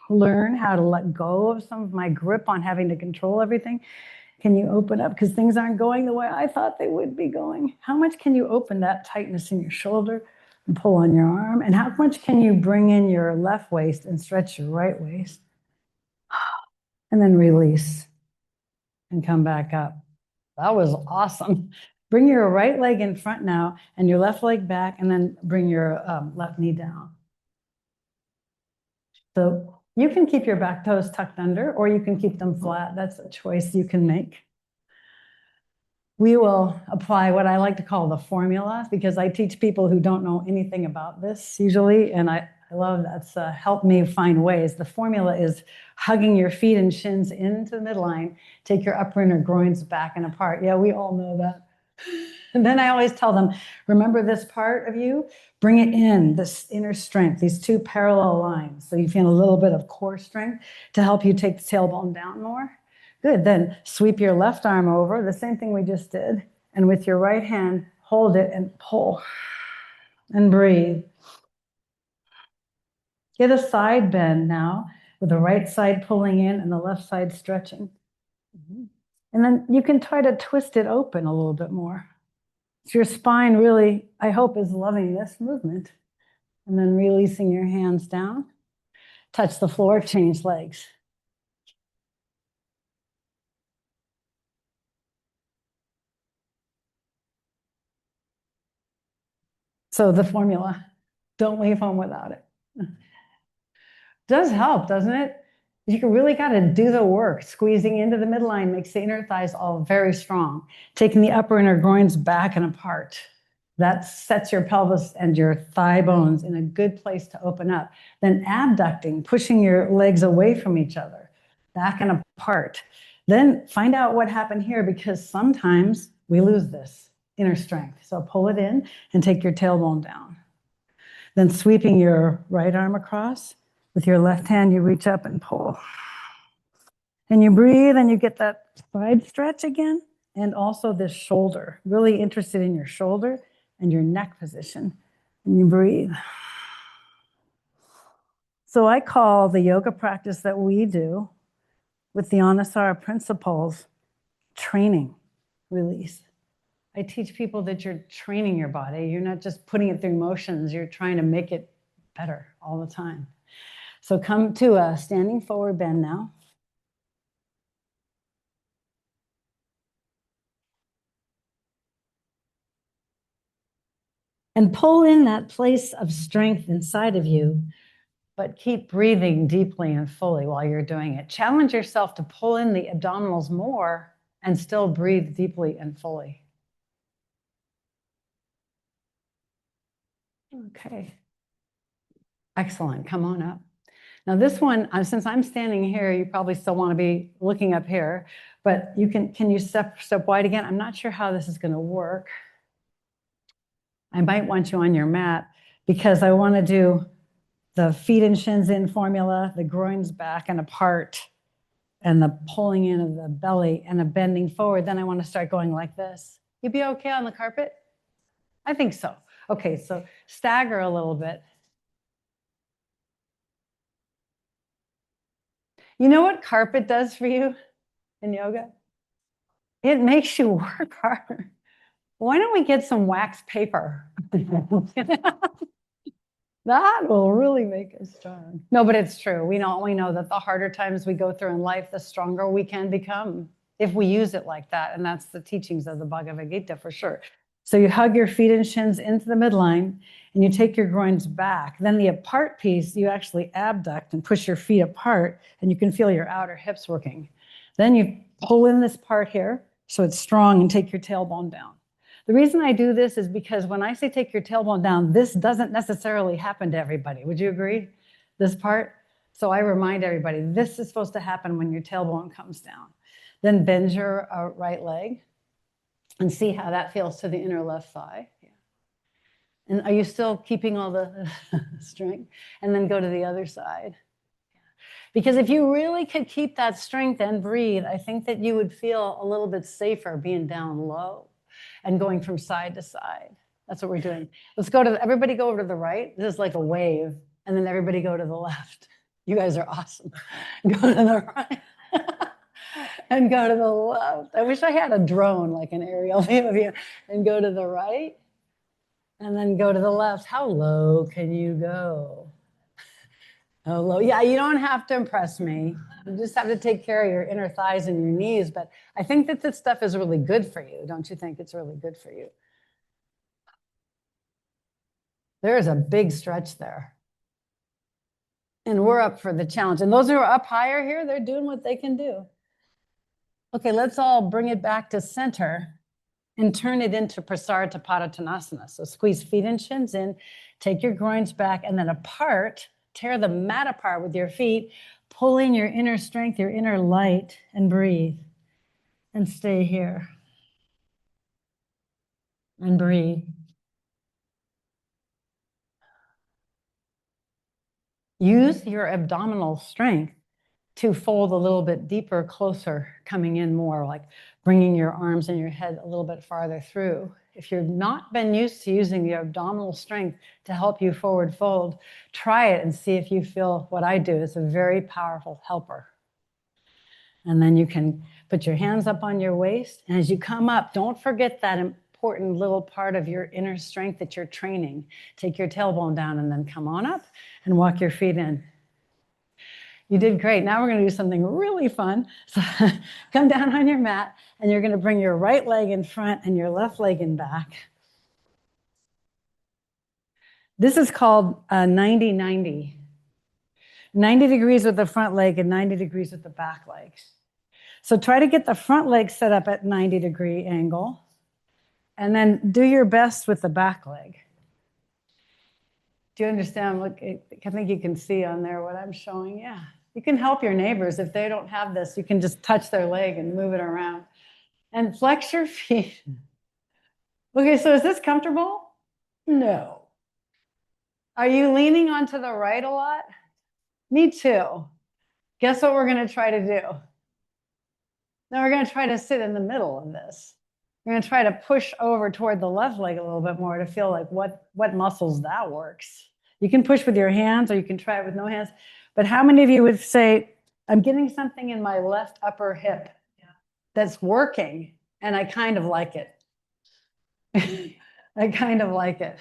learn how to let go of some of my grip on having to control everything. Can you open up? Because things aren't going the way I thought they would be going. How much can you open that tightness in your shoulder and pull on your arm? And how much can you bring in your left waist and stretch your right waist? And then release and come back up. That was awesome. Bring your right leg in front now and your left leg back, and then bring your left knee down. So you can keep your back toes tucked under, or you can keep them flat. That's a choice you can make. We will apply what I like to call the formula, because I teach people who don't know anything about this usually, and I love that's helped me find ways. The formula is hugging your feet and shins into the midline. Take your upper inner groins back and apart. Yeah, we all know that. And then I always tell them, remember this part of you? Bring it in, this inner strength, these two parallel lines. So you feel a little bit of core strength to help you take the tailbone down more. Good, then sweep your left arm over, the same thing we just did. And with your right hand, hold it and pull and breathe. Get a side bend now with the right side pulling in and the left side stretching. And then you can try to twist it open a little bit more. So your spine really, I hope, is loving this movement. And then releasing your hands down. Touch the floor, change legs. So the formula, don't leave home without it. Does help, doesn't it? You really got to do the work. Squeezing into the midline makes the inner thighs all very strong. Taking the upper inner groins back and apart. That sets your pelvis and your thigh bones in a good place to open up. Then abducting, pushing your legs away from each other, back and apart. Then find out what happened here, because sometimes we lose this inner strength. So pull it in and take your tailbone down. Then sweeping your right arm across. With your left hand, you reach up and pull. And you breathe and you get that side stretch again. And also this shoulder, really interested in your shoulder and your neck position. And you breathe. So I call the yoga practice that we do with the Anusara principles training release. I teach people that you're training your body. You're not just putting it through motions. You're trying to make it better all the time. So come to a standing forward bend now. And pull in that place of strength inside of you but keep breathing deeply and fully while you're doing it. Challenge yourself to pull in the abdominals more and still breathe deeply and fully. Okay. Excellent. Come on up. Now this one, since I'm standing here, you probably still want to be looking up here, but can you step wide again? I'm not sure how this is going to work. I might want you on your mat because I want to do the feet and shins in formula, the groins back and apart, and the pulling in of the belly and a bending forward. Then I want to start going like this. You be okay on the carpet? I think so. Okay, so stagger a little bit. You know what carpet does for you in yoga? It makes you work harder. Why don't we get some wax paper? That will really make us strong. No, but it's true. We know that the harder times we go through in life, the stronger we can become if we use it like that. And that's the teachings of the Bhagavad Gita for sure. So you hug your feet and shins into the midline and you take your groins back. Then the apart piece, you actually abduct and push your feet apart and you can feel your outer hips working. Then you pull in this part here so it's strong and take your tailbone down. The reason I do this is because when I say take your tailbone down, this doesn't necessarily happen to everybody. Would you agree? This part? So I remind everybody, this is supposed to happen when your tailbone comes down. Then bend your right leg and see how that feels to the inner left thigh. Yeah. And are you still keeping all the strength? And then go to the other side. Because if you really could keep that strength and breathe, I think that you would feel a little bit safer being down low and going from side to side. That's what we're doing. Let's everybody go over to the right. This is like a wave. And then everybody go to the left. You guys are awesome. Go to the right. And go to the left. I wish I had a drone, like an aerial view of you. And go to the right. And then go to the left. How low can you go? How low? Yeah, you don't have to impress me. You just have to take care of your inner thighs and your knees. But I think that this stuff is really good for you. Don't you think it's really good for you? There is a big stretch there. And we're up for the challenge. And those who are up higher here, they're doing what they can do. Okay, let's all bring it back to center and turn it into Prasarita Padottanasana. So squeeze feet and shins in, take your groins back, and then apart, tear the mat apart with your feet, pull in your inner strength, your inner light, and breathe. And stay here. And breathe. Use your abdominal strength to fold a little bit deeper, closer, coming in more, like bringing your arms and your head a little bit farther through. If you've not been used to using the abdominal strength to help you forward fold, try it and see if you feel what I do. It's a very powerful helper. And then you can put your hands up on your waist. And as you come up, don't forget that important little part of your inner strength that you're training. Take your tailbone down and then come on up and walk your feet in. You did great. Now we're going to do something really fun. So come down on your mat and you're going to bring your right leg in front and your left leg in back. This is called 90-90. 90 degrees with the front leg and 90 degrees with the back leg. So try to get the front leg set up at 90-degree angle and then do your best with the back leg. Do you understand? Look, I think you can see on there what I'm showing. Yeah. You can help your neighbors. If they don't have this, you can just touch their leg and move it around. And flex your feet. Okay, so is this comfortable? No. Are you leaning onto the right a lot? Me too. Guess what we're going to try to do? Now we're going to try to sit in the middle of this. We're going to try to push over toward the left leg a little bit more to feel like what muscles that works. You can push with your hands or you can try it with no hands. But how many of you would say, I'm getting something in my left upper hip that's working and I kind of like it? I kind of like it.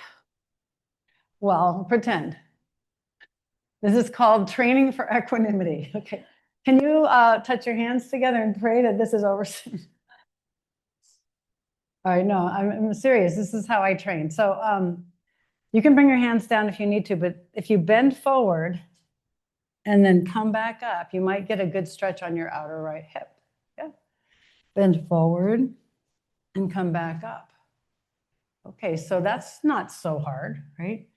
Well, pretend. This is called training for equanimity. Okay. Can you touch your hands together and pray that this is over soon? All right, no, I'm serious. This is how I train. So you can bring your hands down if you need to, but if you bend forward and then come back up. You might get a good stretch on your outer right hip. Yeah. Bend forward and come back up. Okay, so that's not so hard, right?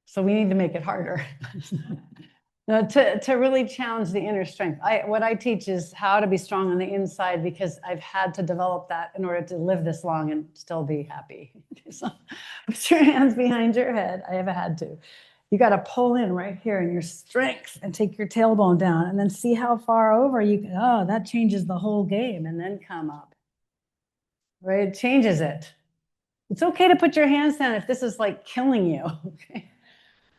So we need to make it harder. No, to really challenge the inner strength. What I teach is how to be strong on the inside, because I've had to develop that in order to live this long and still be happy. So put your hands behind your head. I have had to. You got to pull in right here in your strength and take your tailbone down and then see how far over you can. Oh, that changes the whole game. And then come up. Right? It changes it. It's okay to put your hands down if this is like killing you. Okay.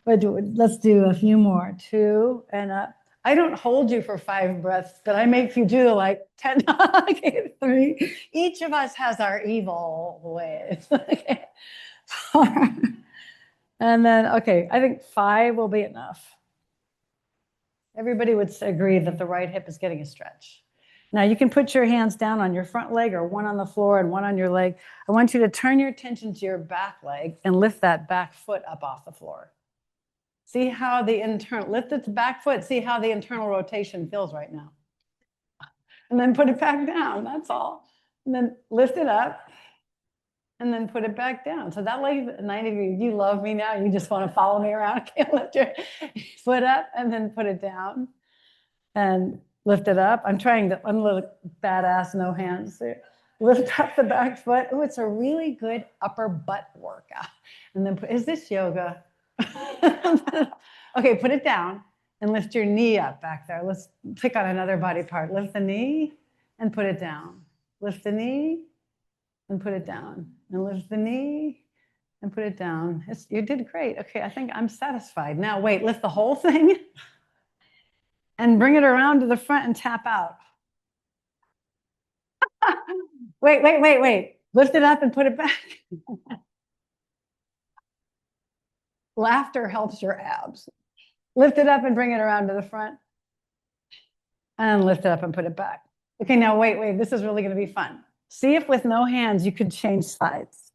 But let's do a few more. 2 and up. I don't hold you for 5 breaths, but I make you do like 10. Okay, 3. Each of us has our evil ways. Okay. 4. And then, okay, I think 5 will be enough. Everybody would agree that the right hip is getting a stretch. Now you can put your hands down on your front leg or one on the floor and one on your leg. I want you to turn your attention to your back leg and lift that back foot up off the floor. See how the lift its back foot, see how the internal rotation feels right now. And then put it back down, that's all. And then lift it up and then put it back down. So that leg is 90 degrees. You love me now, you just want to follow me around. Okay, lift your foot up and then put it down and lift it up. I'm a little badass, no hands. Lift up the back foot. Oh, it's a really good upper butt workout. And then is this yoga? Okay, put it down and lift your knee up back there. Let's pick on another body part. Lift the knee and put it down. Lift the knee and put it down. And lift the knee and put it down. You did great. Okay, I think I'm satisfied. Now wait, lift the whole thing and bring it around to the front and tap out. Wait. Lift it up and put it back. Laughter helps your abs. Lift it up and bring it around to the front. And lift it up and put it back. Okay, now wait. This is really going to be fun. See if with no hands you could change sides.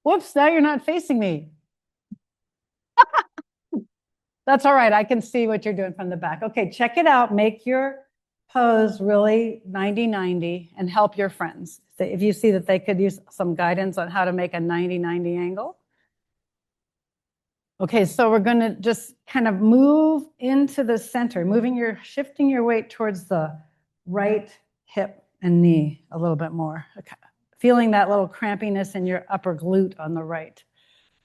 Whoops, now you're not facing me. That's all right. I can see what you're doing from the back. Okay, check it out. Make your pose really 90-90 and help your friends. If you see that they could use some guidance on how to make a 90-90 angle. Okay, so we're going to just kind of move into the center, shifting your weight towards the right hip and knee a little bit more. Okay. Feeling that little crampiness in your upper glute on the right,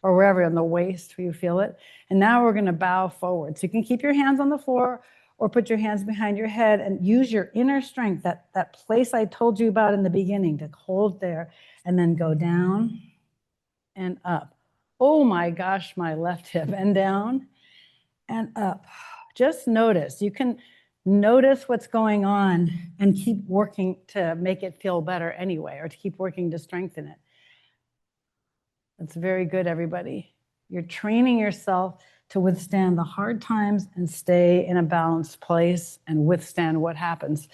or wherever on the waist where you feel it. And now we're going to bow forward. So you can keep your hands on the floor or put your hands behind your head and use your inner strength, that place I told you about in the beginning, to hold there and then go down and up. Oh my gosh, my left hip, and down and up. Just notice. You can notice what's going on and keep working to make it feel better anyway, or to keep working to strengthen it. That's very good, everybody. You're training yourself to withstand the hard times and stay in a balanced place and withstand what happens.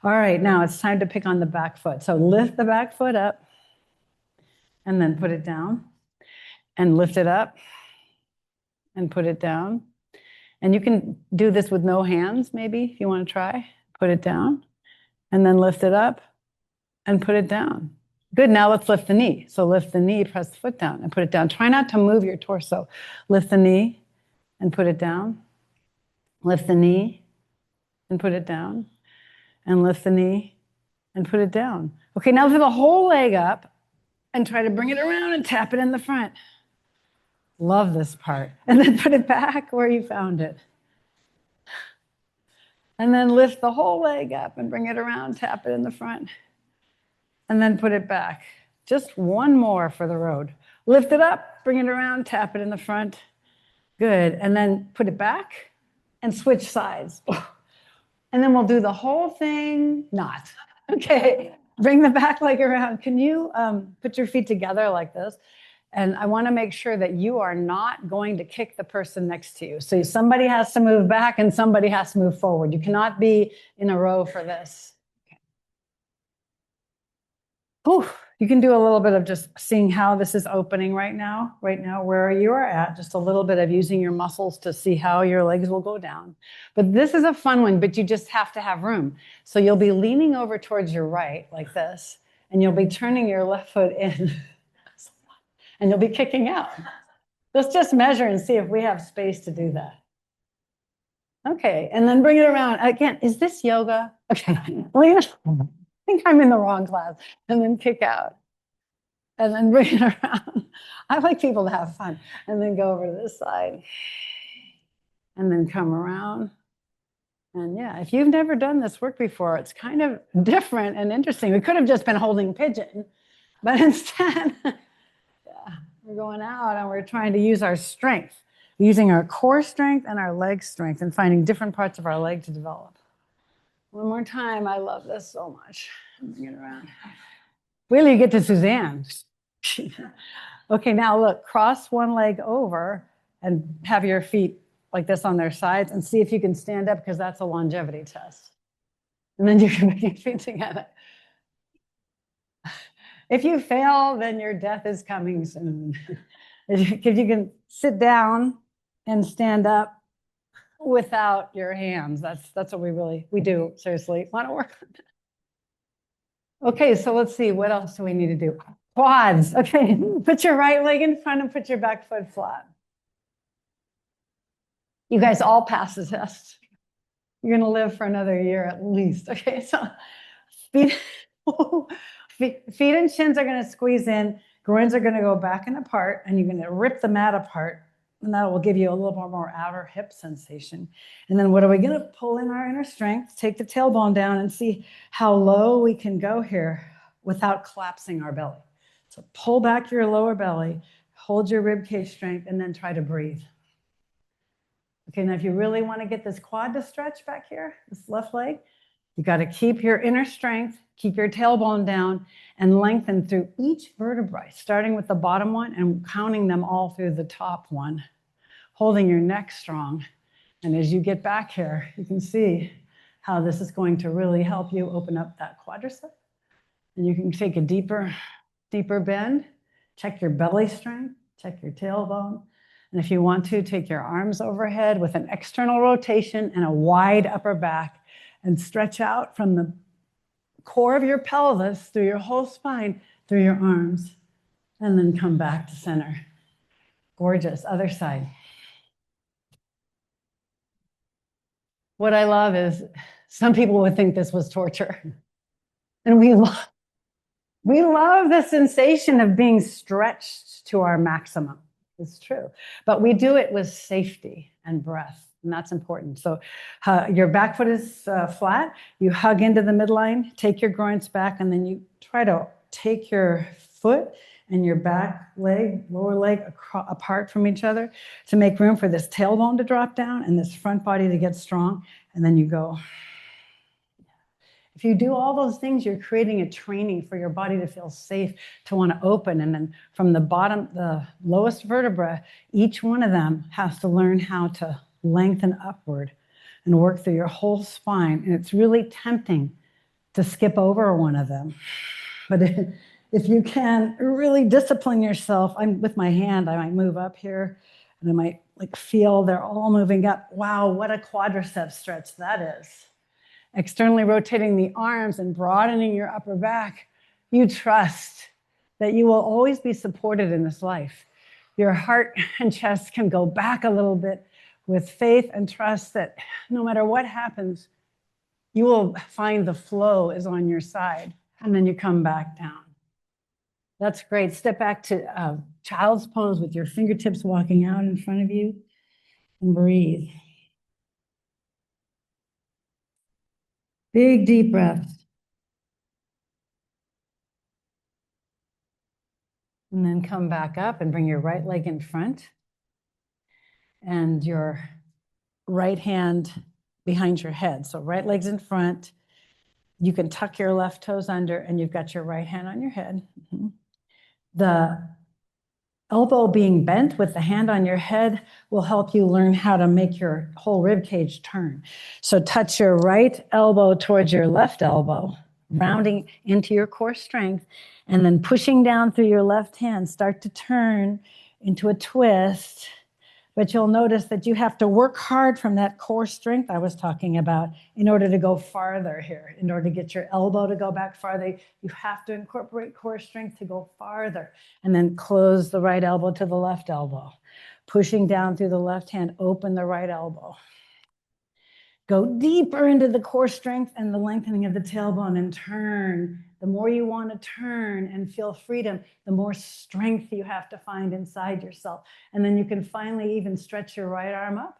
All right, now it's time to pick on the back foot. So lift the back foot up and then put it down. And lift it up and put it down. And you can do this with no hands, maybe, if you want to try. Put it down and then lift it up and put it down. Good, now let's lift the knee. So lift the knee, press the foot down and put it down. Try not to move your torso. Lift the knee and put it down. Lift the knee and put it down. And lift the knee and put it down. Okay, now lift the whole leg up and try to bring it around and tap it in the front. Love this part. And then put it back where you found it. And then lift the whole leg up and bring it around, tap it in the front. And then put it back. Just one more for the road. Lift it up, bring it around, tap it in the front. Good. And then put it back and switch sides. And then we'll do the whole thing not. Okay. Bring the back leg around. Can you put your feet together like this? And I want to make sure that you are not going to kick the person next to you. So somebody has to move back and somebody has to move forward. You cannot be in a row for this. Whew, you can do a little bit of just seeing how this is opening right now, where you are at, just a little bit of using your muscles to see how your legs will go down. But this is a fun one, but you just have to have room. So you'll be leaning over towards your right like this, and you'll be turning your left foot in, and you'll be kicking out. Let's just measure and see if we have space to do that. Okay, and then bring it around. Again, is this yoga? Okay, lean. I think I'm in the wrong class. And then kick out. And then bring it around. I like people to have fun. And then go over to this side. And then come around. And yeah, if you've never done this work before, it's kind of different and interesting. We could have just been holding pigeon, but instead, yeah, we're going out and we're trying to use our strength, using our core strength and our leg strength and finding different parts of our leg to develop. One more time. I love this so much. Bring it around. Wait till you get to Suzanne. Okay, now look, cross one leg over and have your feet like this on their sides and see if you can stand up, because that's a longevity test. And then you can put your feet together. If you fail, then your death is coming soon. If you can sit down and stand up without your hands, that's what we do, seriously. Want to work on that. Okay, so let's see, what else do we need to do? Quads. Okay, put your right leg in front and put your back foot flat. You guys all pass the test. You're going to live for another year at least. Okay, so feet and shins are going to squeeze in. Groins are going to go back and apart, and you're going to rip the mat apart. And that will give you a little more outer hip sensation. And then what are we going to pull in our inner strength? Take the tailbone down and see how low we can go here without collapsing our belly. So pull back your lower belly, hold your rib cage strength, and then try to breathe. Okay, now if you really want to get this quad to stretch back here, this left leg, you got to keep your inner strength, keep your tailbone down, and lengthen through each vertebrae, starting with the bottom one and counting them all through the top one, holding your neck strong. And as you get back here, you can see how this is going to really help you open up that quadricep. And you can take a deeper bend, check your belly strength, check your tailbone. And if you want to, take your arms overhead with an external rotation and a wide upper back and stretch out from the core of your pelvis through your whole spine, through your arms, and then come back to center. Gorgeous. Other side. What I love is some people would think this was torture. And we love the sensation of being stretched to our maximum. It's true. But we do it with safety and breath. And that's important. So your back foot is flat. You hug into the midline, take your groins back, and then you try to take your foot and your back leg, lower leg apart from each other to make room for this tailbone to drop down and this front body to get strong. And then you go. If you do all those things, you're creating a training for your body to feel safe, to want to open. And then from the bottom, the lowest vertebra, each one of them has to learn how to lengthen upward and work through your whole spine. And it's really tempting to skip over one of them. But if you can really discipline yourself, I'm with my hand, I might move up here and I might feel they're all moving up. Wow, what a quadricep stretch that is. Externally rotating the arms and broadening your upper back, you trust that you will always be supported in this life. Your heart and chest can go back a little bit with faith and trust that no matter what happens, you will find the flow is on your side, and then you come back down. That's great. Step back to child's pose with your fingertips walking out in front of you, and breathe. Big, deep breaths. And then come back up and bring your right leg in front and your right hand behind your head. So right leg's in front. You can tuck your left toes under and you've got your right hand on your head. The elbow being bent with the hand on your head will help you learn how to make your whole rib cage turn. So touch your right elbow towards your left elbow rounding into your core strength, and then pushing down through your left hand, start to turn into a twist. But you'll notice that you have to work hard from that core strength I was talking about in order to go farther here. In order to get your elbow to go back farther, you have to incorporate core strength to go farther. And then close the right elbow to the left elbow. Pushing down through the left hand, open the right elbow. Go deeper into the core strength and the lengthening of the tailbone and turn. The more you want to turn and feel freedom, the more strength you have to find inside yourself. And then you can finally even stretch your right arm up,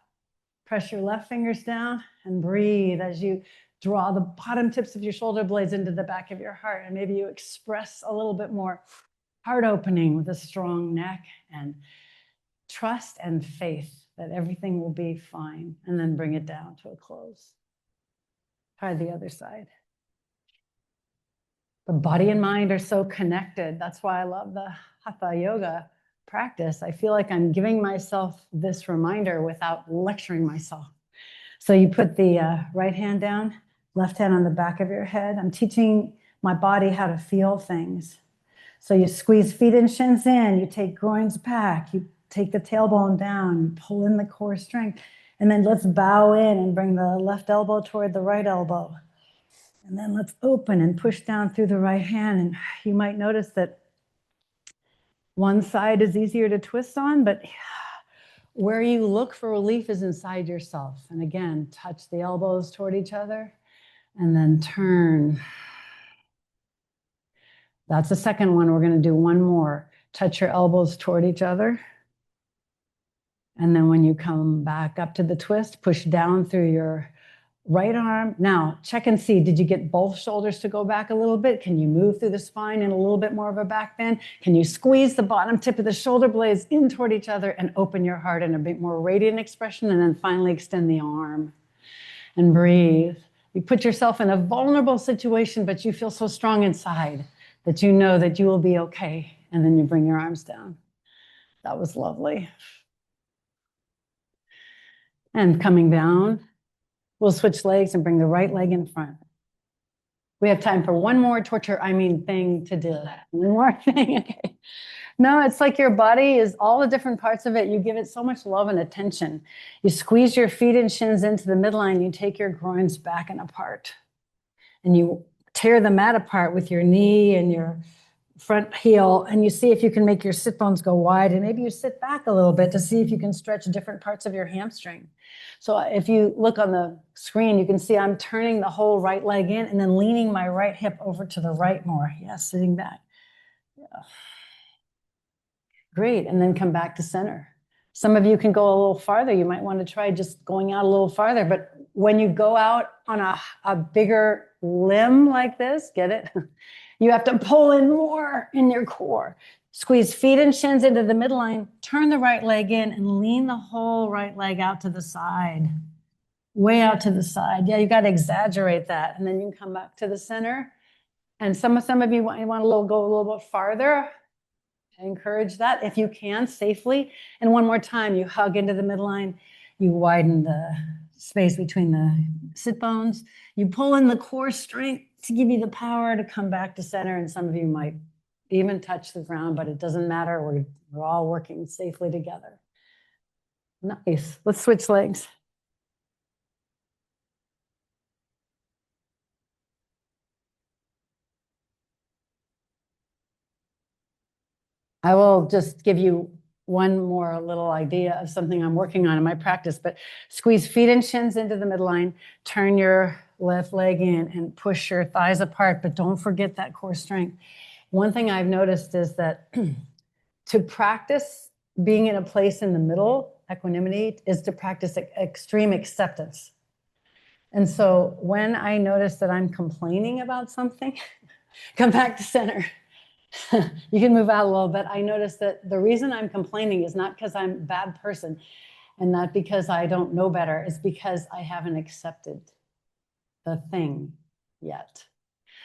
press your left fingers down, and breathe as you draw the bottom tips of your shoulder blades into the back of your heart. And maybe you express a little bit more heart opening with a strong neck and trust and faith that everything will be fine, and then bring it down to a close. Try the other side. The body and mind are so connected. That's why I love the Hatha yoga practice. I feel like I'm giving myself this reminder without lecturing myself. So you put the right hand down, left hand on the back of your head. I'm teaching my body how to feel things. So you squeeze feet and shins in, you take groins back, you take the tailbone down, you pull in the core strength, and then let's bow in and bring the left elbow toward the right elbow. And then let's open and push down through the right hand. And you might notice that one side is easier to twist on, but where you look for relief is inside yourself. And again, touch the elbows toward each other and then turn. That's the second one. We're going to do one more. Touch your elbows toward each other. And then when you come back up to the twist, push down through your right arm. Now, check and see, did you get both shoulders to go back a little bit? Can you move through the spine in a little bit more of a back bend? Can you squeeze the bottom tip of the shoulder blades in toward each other and open your heart in a bit more radiant expression? And then finally extend the arm and breathe. You put yourself in a vulnerable situation, but you feel so strong inside that you know that you will be okay. And then you bring your arms down. That was lovely. And coming down, we'll switch legs and bring the right leg in front. We have time for one more thing to do. One more thing, okay. No, it's like your body is all the different parts of it. You give it so much love and attention. You squeeze your feet and shins into the midline. You take your groins back and apart. And you tear the mat apart with your knee and your front heel, and you see if you can make your sit bones go wide, and maybe you sit back a little bit to see if you can stretch different parts of your hamstring. So if you look on the screen, you can see I'm turning the whole right leg in and then leaning my right hip over to the right more. Yeah, sitting back. Yeah. Great, and then come back to center. Some of you can go a little farther. You might want to try just going out a little farther, but when you go out on a bigger limb like this, get it? You have to pull in more in your core. Squeeze feet and shins into the midline, turn the right leg in and lean the whole right leg out to the side, way out to the side. Yeah, you got to exaggerate that. And then you can come back to the center. And some of you want to go a little bit farther. I encourage that if you can safely. And one more time, you hug into the midline, you widen the space between the sit bones, you pull in the core strength to give you the power to come back to center. And some of you might even touch the ground, but it doesn't matter. We're all working safely together. Nice. Let's switch legs. I will just give you one more little idea of something I'm working on in my practice, but squeeze feet and shins into the midline, turn your left leg in and push your thighs apart, but don't forget that core strength. One thing I've noticed is that to practice being in a place in the middle, equanimity, is to practice extreme acceptance. And so when I notice that I'm complaining about something, come back to center. You can move out a little bit. I notice that the reason I'm complaining is not because I'm a bad person and not because I don't know better. It's because I haven't accepted the thing yet.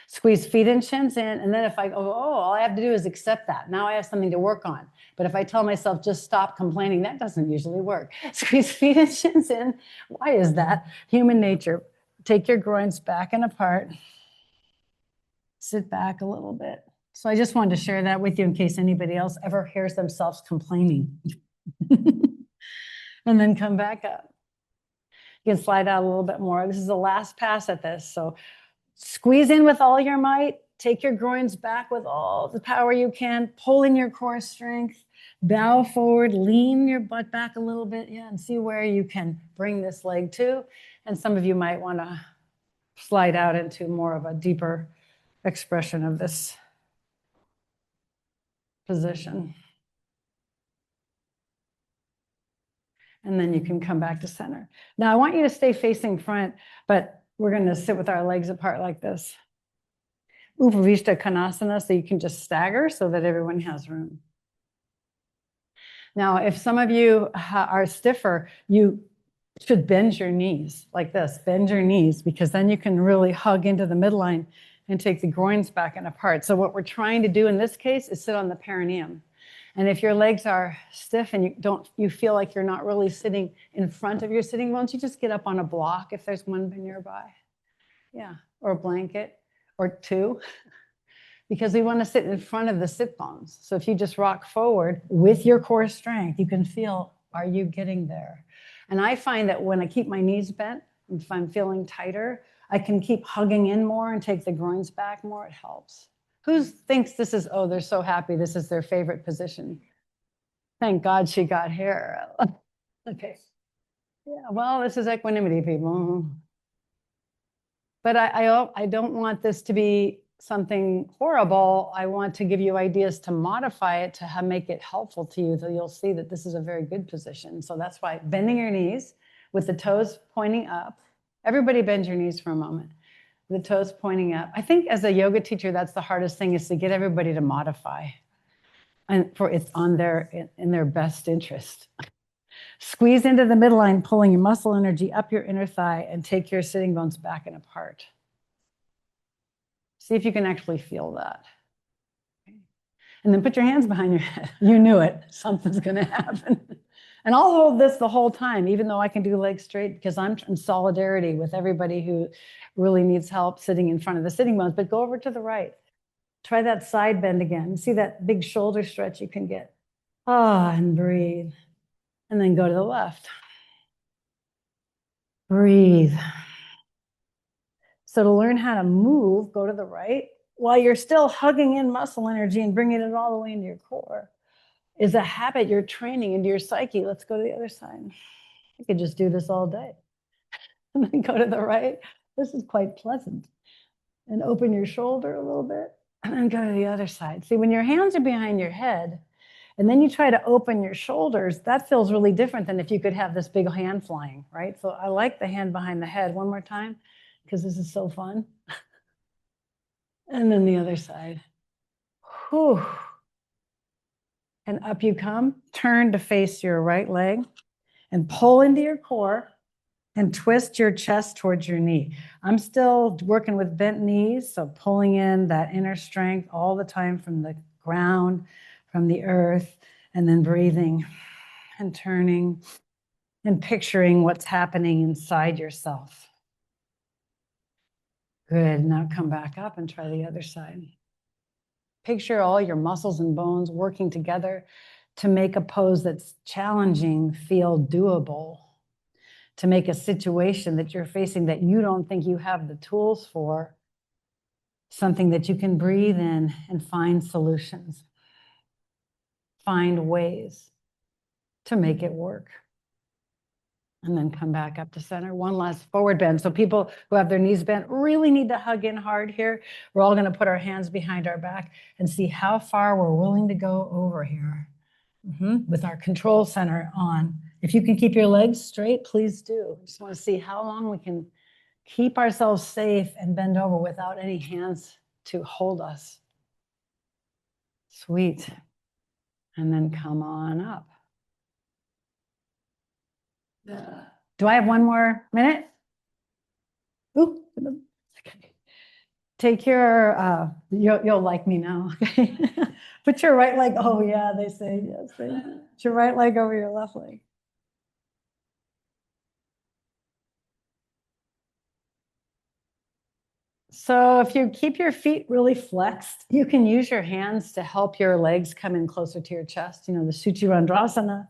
Squeeze feet and shins in. And then if I go, oh, all I have to do is accept that. Now I have something to work on. But if I tell myself, just stop complaining, that doesn't usually work. Squeeze feet and shins in. Why is that? Human nature. Take your groins back and apart. sit back a little bit. So I just wanted to share that with you in case anybody else ever hears themselves complaining. And then come back up. You can slide out a little bit more. This is the last pass at this. So squeeze in with all your might. Take your groins back with all the power you can. Pull in your core strength. Bow forward. Lean your butt back a little bit. Yeah, and see where you can bring this leg to. And some of you might want to slide out into more of a deeper expression of this position. And then you can come back to center. Now I want you to stay facing front, but we're going to sit with our legs apart like this. Upavishta Konasana, so you can just stagger so that everyone has room. Now, if some of you are stiffer, you should bend your knees like this. Bend your knees, because then you can really hug into the midline and take the groins back and apart. So what we're trying to do in this case is sit on the perineum. And if your legs are stiff and you feel like you're not really sitting in front of your sitting bones, you just get up on a block if there's one nearby. Yeah, or a blanket or two, because we want to sit in front of the sit bones. So if you just rock forward with your core strength, you can feel, are you getting there? And I find that when I keep my knees bent, if I'm feeling tighter, I can keep hugging in more and take the groins back more. It helps. Who thinks this is, oh, they're so happy, this is their favorite position? Thank God she got here. Okay. Yeah, well, this is equanimity, people. But I don't want this to be something horrible. I want to give you ideas to modify it, to make it helpful to you, so you'll see that this is a very good position. So that's why bending your knees with the toes pointing up. Everybody bend your knees for a moment. The toes pointing up. I think as a yoga teacher, that's the hardest thing, is to get everybody to modify. And for it's in their best interest. Squeeze into the midline, pulling your muscle energy up your inner thigh, and take your sitting bones back and apart. See if you can actually feel that. And then put your hands behind your head. You knew it. Something's going to happen. And I'll hold this the whole time, even though I can do legs straight, because I'm in solidarity with everybody who really needs help sitting in front of the sitting bones. But go over to the right. Try that side bend again. See that big shoulder stretch you can get. And breathe. And then go to the left. Breathe. So to learn how to move, go to the right, while you're still hugging in muscle energy and bringing it all the way into your core, is a habit you're training into your psyche. Let's go to the other side. I could just do this all day. And then go to the right. This is quite pleasant. And open your shoulder a little bit. And then go to the other side. See, when your hands are behind your head, and then you try to open your shoulders, that feels really different than if you could have this big hand flying, right? So I like the hand behind the head. One more time, because this is so fun. And then the other side. Whew. And up you come. Turn to face your right leg and pull into your core and twist your chest towards your knee. I'm still working with bent knees, so pulling in that inner strength all the time from the ground, from the earth, and then breathing and turning and picturing what's happening inside yourself. Good. Now come back up and try the other side. Picture all your muscles and bones working together to make a pose that's challenging feel doable, to make a situation that you're facing that you don't think you have the tools for, something that you can breathe in and find solutions, find ways to make it work. And then come back up to center. One last forward bend. So people who have their knees bent really need to hug in hard here. We're all going to put our hands behind our back and see how far we're willing to go over here with our control center on. If you can keep your legs straight, please do. I just want to see how long we can keep ourselves safe and bend over without any hands to hold us. Sweet. And then come on up. Do I have one more minute? Ooh. Okay. Take your, you'll like me now. Okay. Put your right leg, oh yeah, they say, yes. Put your right leg over your left leg. So if you keep your feet really flexed, you can use your hands to help your legs come in closer to your chest, the Suchirandrasana.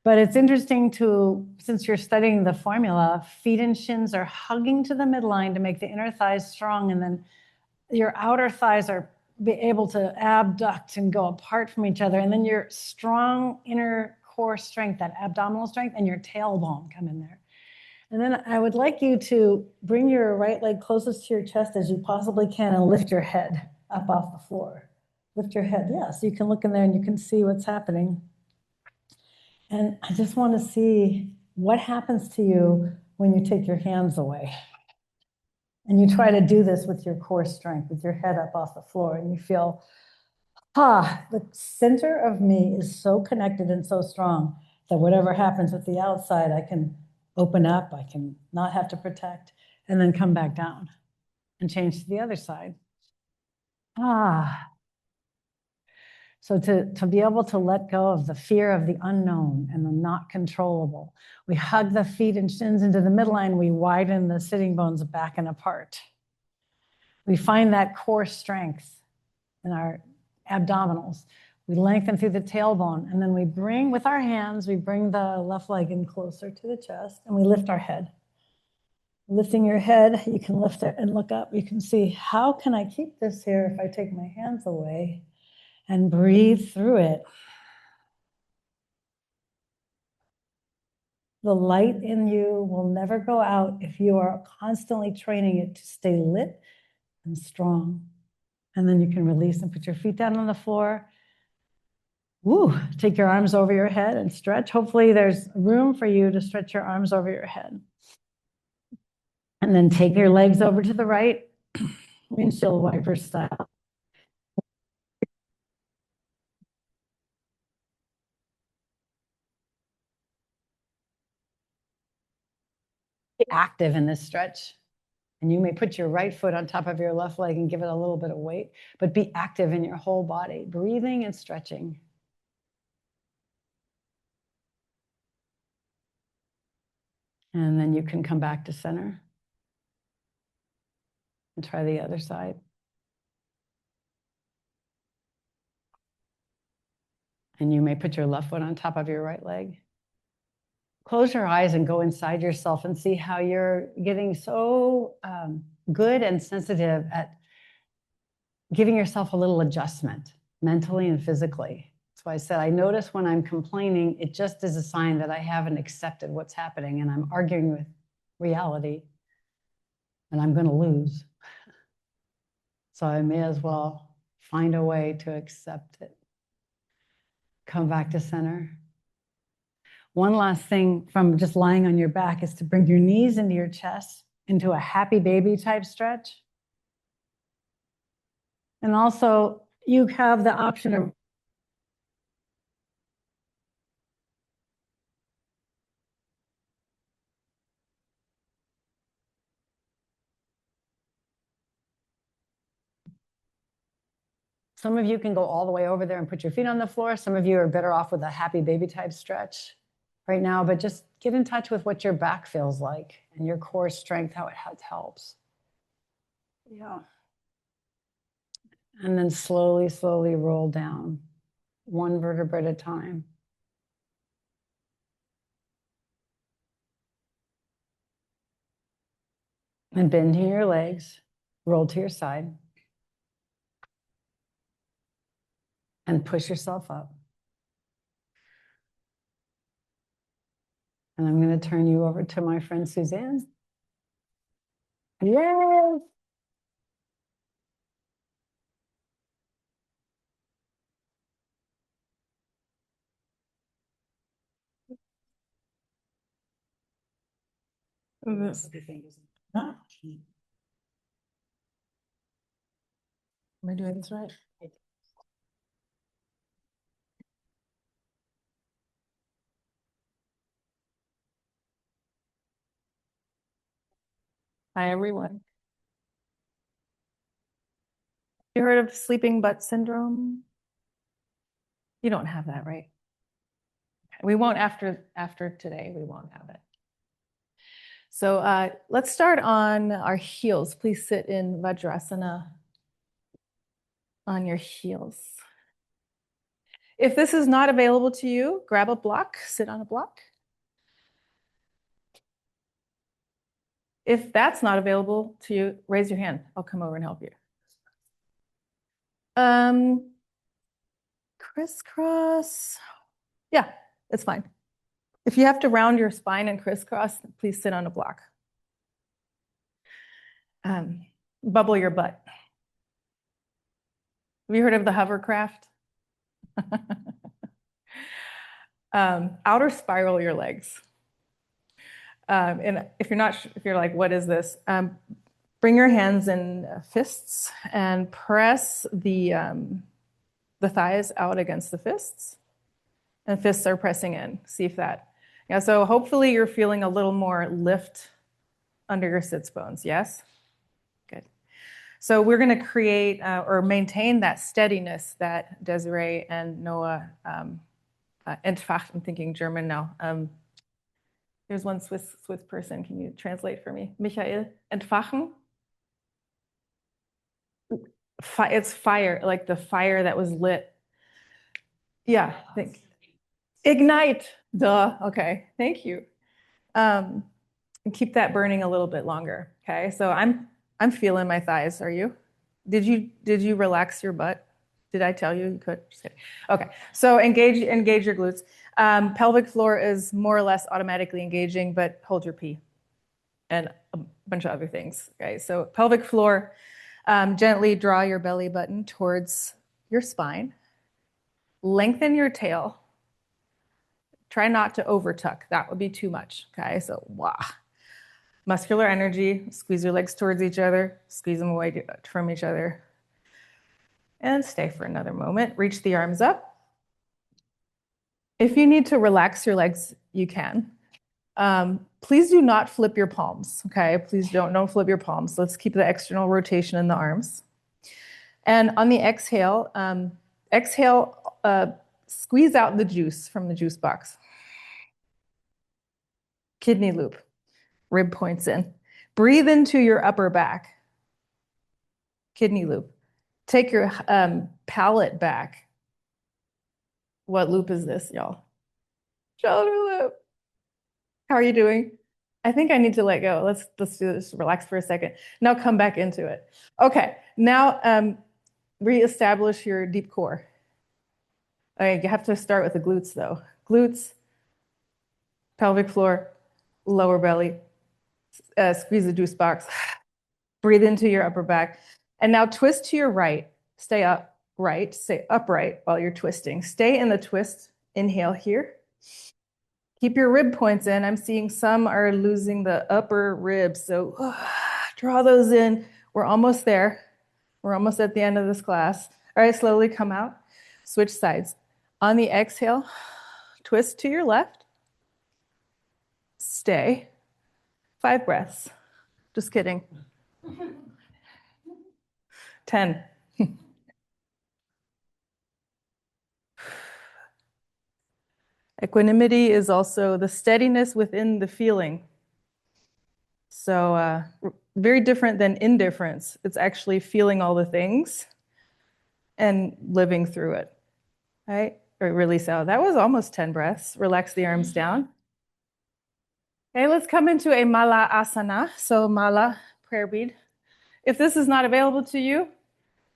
But it's interesting since you're studying the formula, feet and shins are hugging to the midline to make the inner thighs strong. And then your outer thighs are be able to abduct and go apart from each other. And then your strong inner core strength, that abdominal strength, and your tailbone come in there. And then I would like you to bring your right leg closest to your chest as you possibly can and lift your head up off the floor. Lift your head, yeah, so you can look in there and you can see what's happening. And I just want to see what happens to you when you take your hands away. And you try to do this with your core strength, with your head up off the floor, and you feel, the center of me is so connected and so strong that whatever happens with the outside, I can open up, I can not have to protect, and then come back down and change to the other side. So to be able to let go of the fear of the unknown and the not controllable, we hug the feet and shins into the midline, we widen the sitting bones back and apart. We find that core strength in our abdominals. We lengthen through the tailbone, and then we bring, with our hands, we bring the left leg in closer to the chest, and we lift our head. Lifting your head, you can lift it and look up. You can see, how can I keep this here if I take my hands away? And breathe through it. The light in you will never go out if you are constantly training it to stay lit and strong. And then you can release and put your feet down on the floor. Take your arms over your head and stretch. Hopefully there's room for you to stretch your arms over your head. And then take your legs over to the right, windshield wiper style. Be active in this stretch. And you may put your right foot on top of your left leg and give it a little bit of weight, but be active in your whole body, breathing and stretching. And then you can come back to center and try the other side. And you may put your left foot on top of your right leg. Close your eyes and go inside yourself and see how you're getting so good and sensitive at giving yourself a little adjustment mentally and physically. That's why I said, I notice when I'm complaining, it just is a sign that I haven't accepted what's happening and I'm arguing with reality and I'm going to lose. So I may as well find a way to accept it. Come back to center. One last thing from just lying on your back is to bring your knees into your chest, into a happy baby type stretch. And also, you have the option of some of you can go all the way over there and put your feet on the floor. Some of you are better off with a happy baby type stretch right now, but just get in touch with what your back feels like and your core strength, how it helps. Yeah. And then slowly, slowly roll down, one vertebra at a time. And bend to your legs, roll to your side. And push yourself up. And I'm going to turn you over to my friend Suzanne. Yay! Am I doing this right? Hi, everyone. You heard of sleeping butt syndrome? You don't have that, right? We won't after today, we won't have it. So let's start on our heels. Please sit in Vajrasana on your heels. If this is not available to you, grab a block, sit on a block. If that's not available to you, raise your hand. I'll come over and help you. Crisscross. Yeah, it's fine. If you have to round your spine and crisscross, please sit on a block. Bubble your butt. Have you heard of the hovercraft? Outer spiral your legs. And if you're like, what is this? Bring your hands in fists and press the thighs out against the fists. And fists are pressing in. See if that. Yeah, so hopefully you're feeling a little more lift under your sits bones. Yes? Good. So we're going to create or maintain that steadiness that Desiree and Noah entfacht. I'm thinking German now. There's one Swiss person. Can you translate for me? Michael, entfachen? It's fire, like the fire that was lit. Yeah, ignite. Duh. Okay, thank you. And keep that burning a little bit longer. Okay, so I'm feeling my thighs. Are you? Did you relax your butt? Did I tell you could? Just kidding. Okay, so engage your glutes. Pelvic floor is more or less automatically engaging, but hold your pee and a bunch of other things. Okay, so pelvic floor, gently draw your belly button towards your spine. Lengthen your tail. Try not to overtuck. That would be too much. Okay, so wah. Muscular energy. Squeeze your legs towards each other. Squeeze them away from each other. And stay for another moment. Reach the arms up. If you need to relax your legs, you can. Please do not flip your palms, okay? Please don't flip your palms. Let's keep the external rotation in the arms. And on the exhale, squeeze out the juice from the juice box. Kidney loop, rib points in. Breathe into your upper back. Kidney loop. Take your palate back. What loop is this, y'all? Shoulder loop. How are you doing? I think I need to let go. Let's do this. Relax for a second. Now come back into it. Okay. Now reestablish your deep core. Okay, you have to start with the glutes though. Glutes, pelvic floor, lower belly. Squeeze the juice box. Breathe into your upper back. And now twist to your right. Stay upright. Stay upright while you're twisting. Stay in the twist. Inhale here. Keep your rib points in. I'm seeing some are losing the upper ribs. So draw those in. We're almost there. We're almost at the end of this class. All right, slowly come out. Switch sides. On the exhale, twist to your left. Stay. 5 breaths. Just kidding. 10. Equanimity is also the steadiness within the feeling. So very different than indifference. It's actually feeling all the things and living through it. Right? Or release out. That was almost 10 breaths. Relax the arms down. Okay, let's come into a mala asana. So mala, prayer bead. If this is not available to you,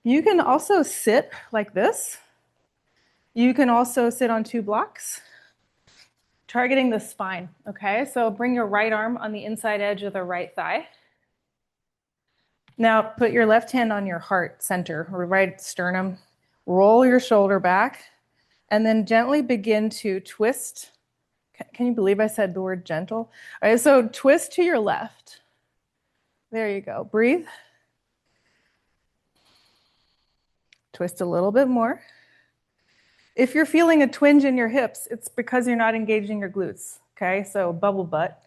you can also sit like this. You can also sit on 2 blocks, targeting the spine. Okay, so bring your right arm on the inside edge of the right thigh. Now put your left hand on your heart center, or right sternum. Roll your shoulder back, and then gently begin to twist. Can you believe I said the word gentle? All right, so twist to your left. There you go. Breathe. Twist a little bit more. If you're feeling a twinge in your hips, it's because you're not engaging your glutes. Okay, so bubble butt,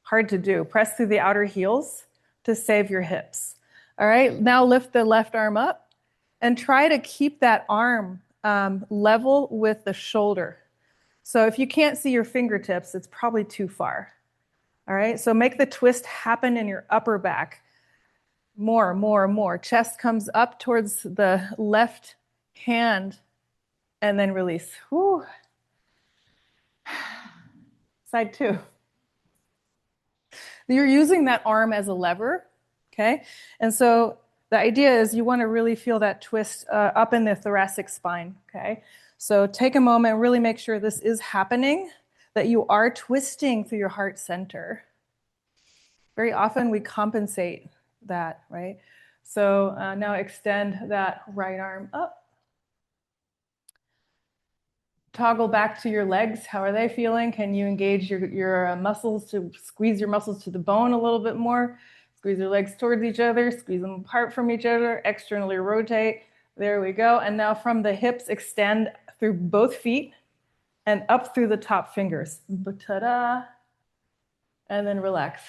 hard to do. Press through the outer heels to save your hips. All right, now lift the left arm up and try to keep that arm level with the shoulder. So if you can't see your fingertips, it's probably too far. All right, so make the twist happen in your upper back. More, more, more. Chest comes up towards the left hand and then release. Whew. Side two. You're using that arm as a lever, okay? And so the idea is you want to really feel that twist up in the thoracic spine, okay? So take a moment, really make sure this is happening, that you are twisting through your heart center. Very often we compensate that, right? So now extend that right arm up. Toggle back to your legs. How are they feeling? Can you engage your muscles to squeeze your muscles to the bone a little bit more? Squeeze your legs towards each other, squeeze them apart from each other, externally rotate. There we go. And now from the hips, extend through both feet and up through the top fingers. Ta-da. And then relax.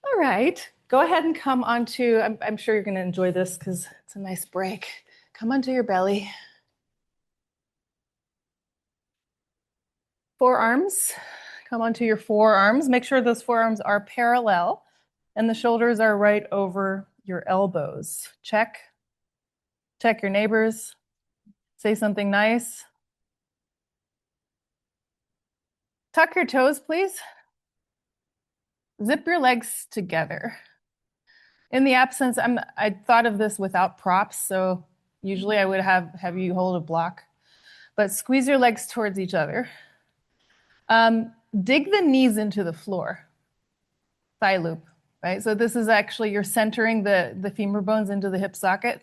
All right. Go ahead and come onto, I'm sure you're going to enjoy this because it's a nice break. Come onto your belly. Forearms. Come onto your forearms. Make sure those forearms are parallel and the shoulders are right over your elbows. Check. Check your neighbors. Say something nice. Tuck your toes, please. Zip your legs together. In the absence, I thought of this without props, so usually I would have you hold a block. But squeeze your legs towards each other. Dig the knees into the floor. Thigh loop, right? So this is actually, you're centering the femur bones into the hip socket.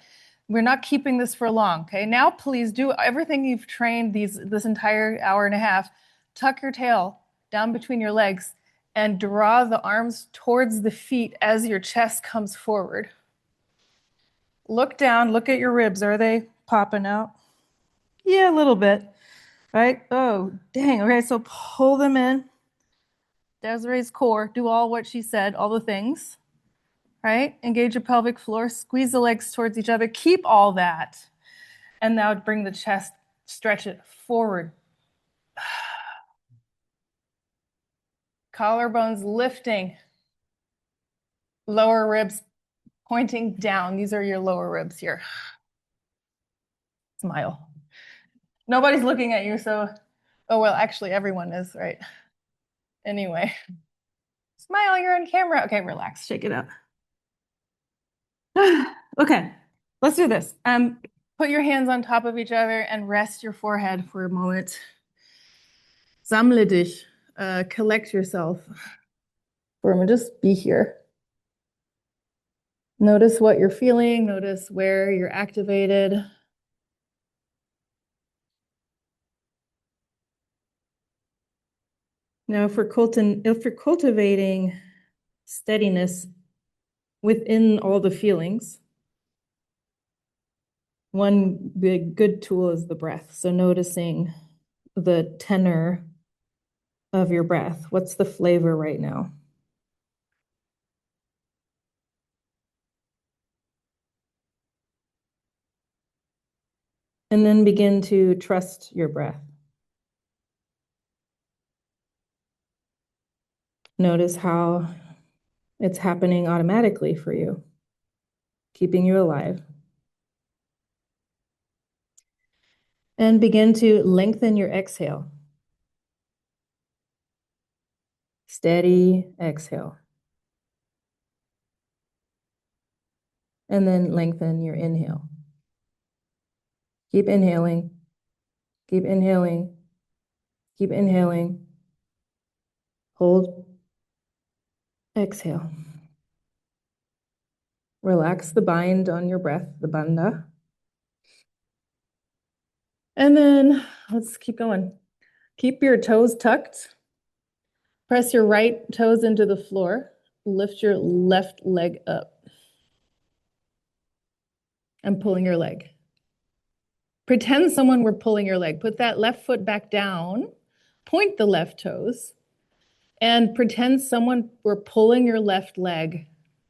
We're not keeping this for long, okay? Now please do everything you've trained this entire hour and a half. Tuck your tail down between your legs and draw the arms towards the feet as your chest comes forward. Look down, look at your ribs. Are they popping out? Yeah, a little bit, right? Oh, dang. Okay, so pull them in. Desiree's core, do all what she said, all the things, right? Engage your pelvic floor, squeeze the legs towards each other, keep all that. And now bring the chest, stretch it forward. Collarbones lifting. Lower ribs pointing down. These are your lower ribs here. Smile. Nobody's looking at you, so, oh, well, actually everyone is, right? Anyway, smile, you're on camera. Okay, relax, shake it up. Okay, let's do this. Put your hands on top of each other and rest your forehead for a moment. Sammle dich, collect yourself for a moment, just be here. Notice what you're feeling, notice where you're activated. Now, if we're cultivating steadiness within all the feelings, one big good tool is the breath. So noticing the tenor of your breath. What's the flavor right now? And then begin to trust your breath. Notice how it's happening automatically for you, keeping you alive. And begin to lengthen your exhale. Steady exhale. And then lengthen your inhale. Keep inhaling. Keep inhaling. Keep inhaling. Hold. Exhale. Relax the bind on your breath, the bandha. And then let's keep going. Keep your toes tucked. Press your right toes into the floor. Lift your left leg up. And pulling your leg. Pretend someone were pulling your leg. Put that left foot back down. Point the left toes. And pretend someone were pulling your left leg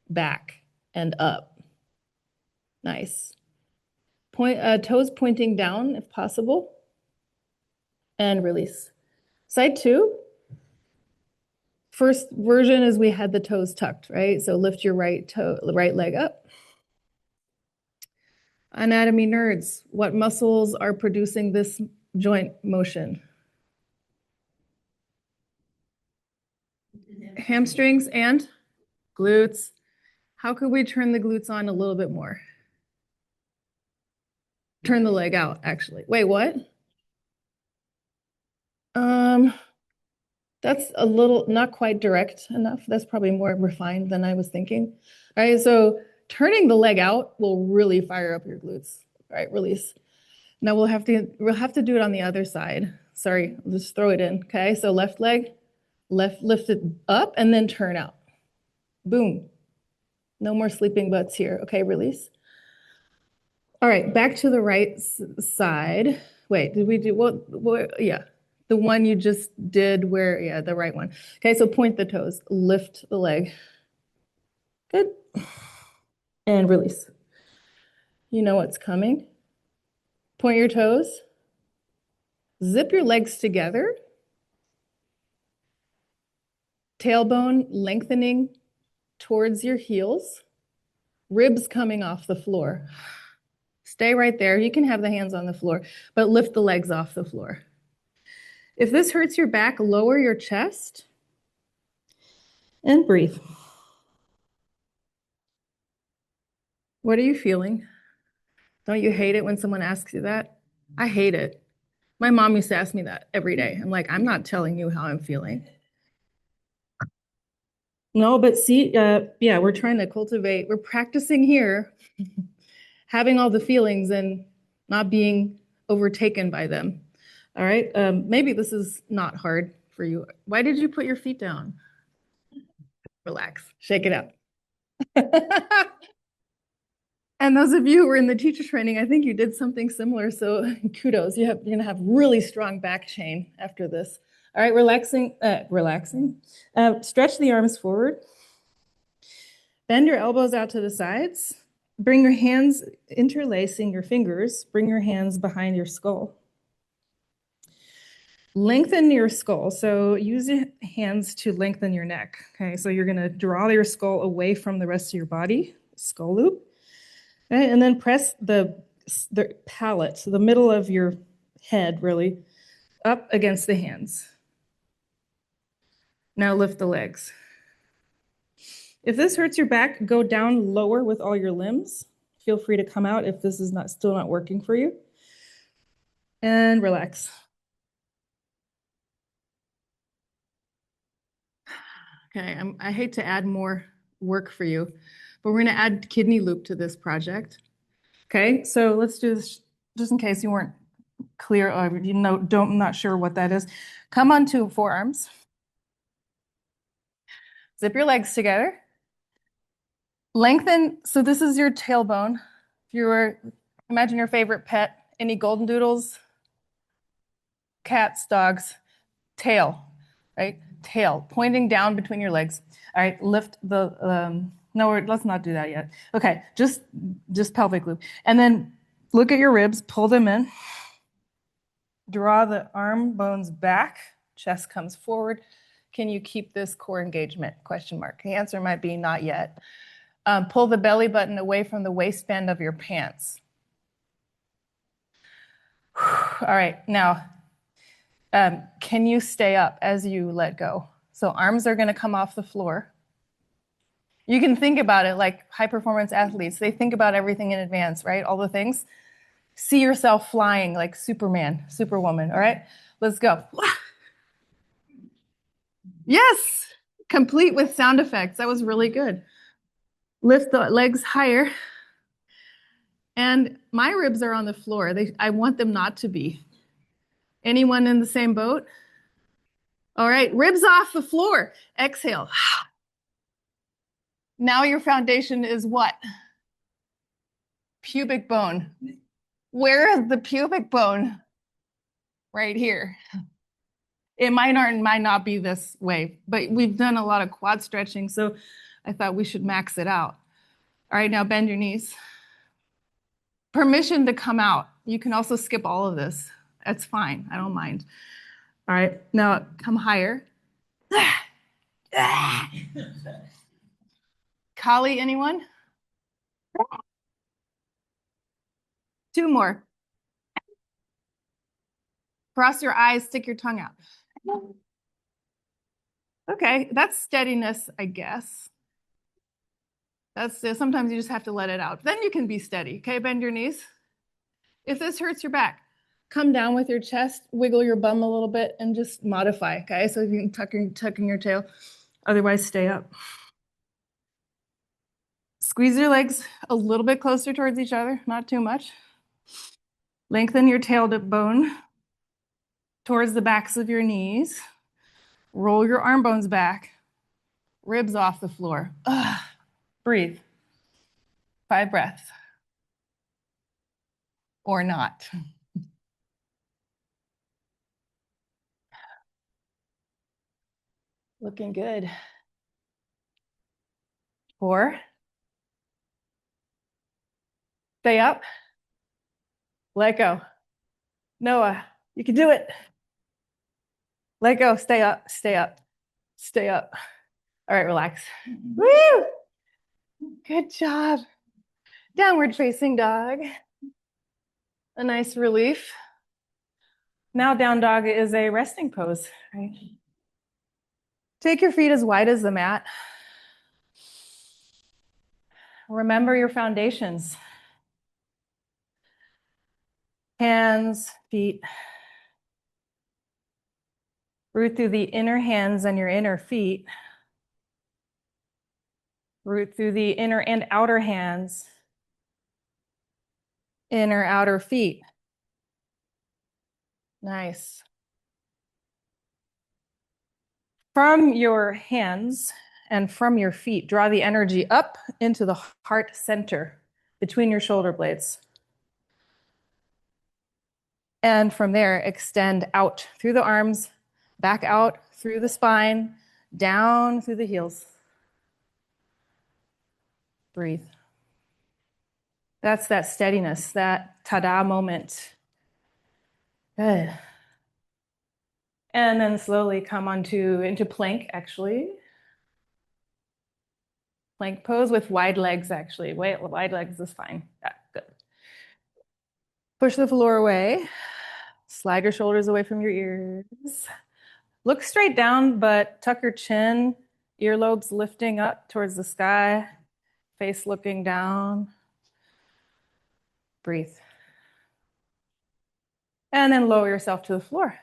back and up. Nice. Toes pointing down if possible. And release. Side two. First version is we had the toes tucked, right? So lift your right leg up. Anatomy nerds, what muscles are producing this joint motion? Hamstrings and glutes. How could we turn the glutes on a little bit more? Turn the leg out, actually. Wait, what? That's a little, not quite direct enough. That's probably more refined than I was thinking. All right, so turning the leg out will really fire up your glutes. All right, release. Now we'll have to do it on the other side. Sorry, I'll just throw it in. Okay, so left leg, lift it up and then turn out. Boom. No more sleeping butts here. Okay, release. All right, back to the right side. Wait, did we do what? Yeah, the one you just did where, yeah, the right one. Okay, so point the toes, lift the leg. Good. And release. You know what's coming. Point your toes. Zip your legs together. Tailbone lengthening towards your heels. Ribs coming off the floor. Stay right there. You can have the hands on the floor, but lift the legs off the floor. If this hurts your back, lower your chest and breathe. What are you feeling? Don't you hate it when someone asks you that? I hate it. My mom used to ask me that every day. I'm like, I'm not telling you how I'm feeling. No, but see, yeah, we're trying to cultivate, we're practicing here, having all the feelings and not being overtaken by them. All right, maybe this is not hard for you. Why did you put your feet down? Relax, shake it out. And those of you who were in the teacher training, I think you did something similar. So kudos, you're gonna have really strong back chain after this. All right, relaxing. Stretch the arms forward. Bend your elbows out to the sides. Bring your hands, interlacing your fingers, bring your hands behind your skull. Lengthen your skull. So use your hands to lengthen your neck. Okay, so you're gonna draw your skull away from the rest of your body, skull loop. Okay, and then press the palate, so the middle of your head really, up against the hands. Now lift the legs. If this hurts your back, go down lower with all your limbs. Feel free to come out if this is still not working for you. And relax. Okay, I hate to add more work for you, but we're gonna add kidney loop to this project. Okay, so let's do this just in case you weren't clear or not sure what that is. Come onto forearms. Zip your legs together. Lengthen, so this is your tailbone. If you were, imagine your favorite pet, any golden doodles, cats, dogs, tail, right? Tail, pointing down between your legs. All right, lift the, no, let's not do that yet. Okay, just pelvic loop. And then look at your ribs, pull them in. Draw the arm bones back, chest comes forward. Can you keep this core engagement? Question mark. The answer might be not yet. Pull the belly button away from the waistband of your pants. All right, now, can you stay up as you let go? So arms are gonna come off the floor. You can think about it like high performance athletes. They think about everything in advance, right? All the things. See yourself flying like Superman, Superwoman, all right? Let's go. Yes, complete with sound effects. That was really good. Lift the legs higher. And my ribs are on the floor. I want them not to be. Anyone in the same boat? All right, ribs off the floor. Exhale. Now your foundation is what? Pubic bone. Where is the pubic bone? Right here. It might not be this way, but we've done a lot of quad stretching, so I thought we should max it out. All right, now bend your knees. Permission to come out. You can also skip all of this. That's fine, I don't mind. All right, now come higher. Kali, anyone? 2 more. Cross your eyes, stick your tongue out. Okay, that's steadiness, I guess. Sometimes you just have to let it out. Then you can be steady. Okay, bend your knees. If this hurts your back, come down with your chest, wiggle your bum a little bit, and just modify. Okay, so if you can tucking your tail, otherwise stay up. Squeeze your legs a little bit closer towards each other, not too much. Lengthen your tail bone towards the backs of your knees. Roll your arm bones back. Ribs off the floor. Breathe. 5 breaths. Or not. Looking good. 4. Stay up. Let go. Noah, you can do it. Let go. Stay up. Stay up. Stay up. All right, relax. Woo! Good job. Downward facing dog. A nice relief. Now down dog is a resting pose, right? Take your feet as wide as the mat. Remember your foundations. Hands, feet. Root through the inner hands and your inner feet. Root through the inner and outer hands. Inner, outer feet. Nice. From your hands and from your feet, draw the energy up into the heart center between your shoulder blades. And from there, extend out through the arms, back out through the spine, down through the heels. Breathe. That's that steadiness, that ta-da moment. Good. And then slowly come into plank, actually. Plank pose with wide legs, actually. Wide legs is fine. Yeah, good. Push the floor away. Slide your shoulders away from your ears. Look straight down, but tuck your chin, earlobes lifting up towards the sky, face looking down. Breathe. And then lower yourself to the floor.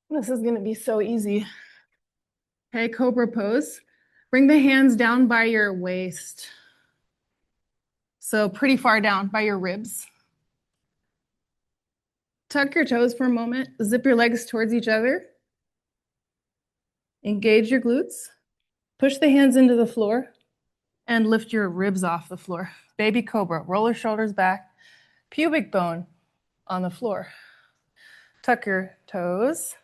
This is going to be so easy. Okay, cobra pose. Bring the hands down by your waist. So pretty far down by your ribs. Tuck your toes for a moment. Zip your legs towards each other. Engage your glutes. Push the hands into the floor and lift your ribs off the floor. Baby cobra. Roll your shoulders back. Pubic bone on the floor. Tuck your toes.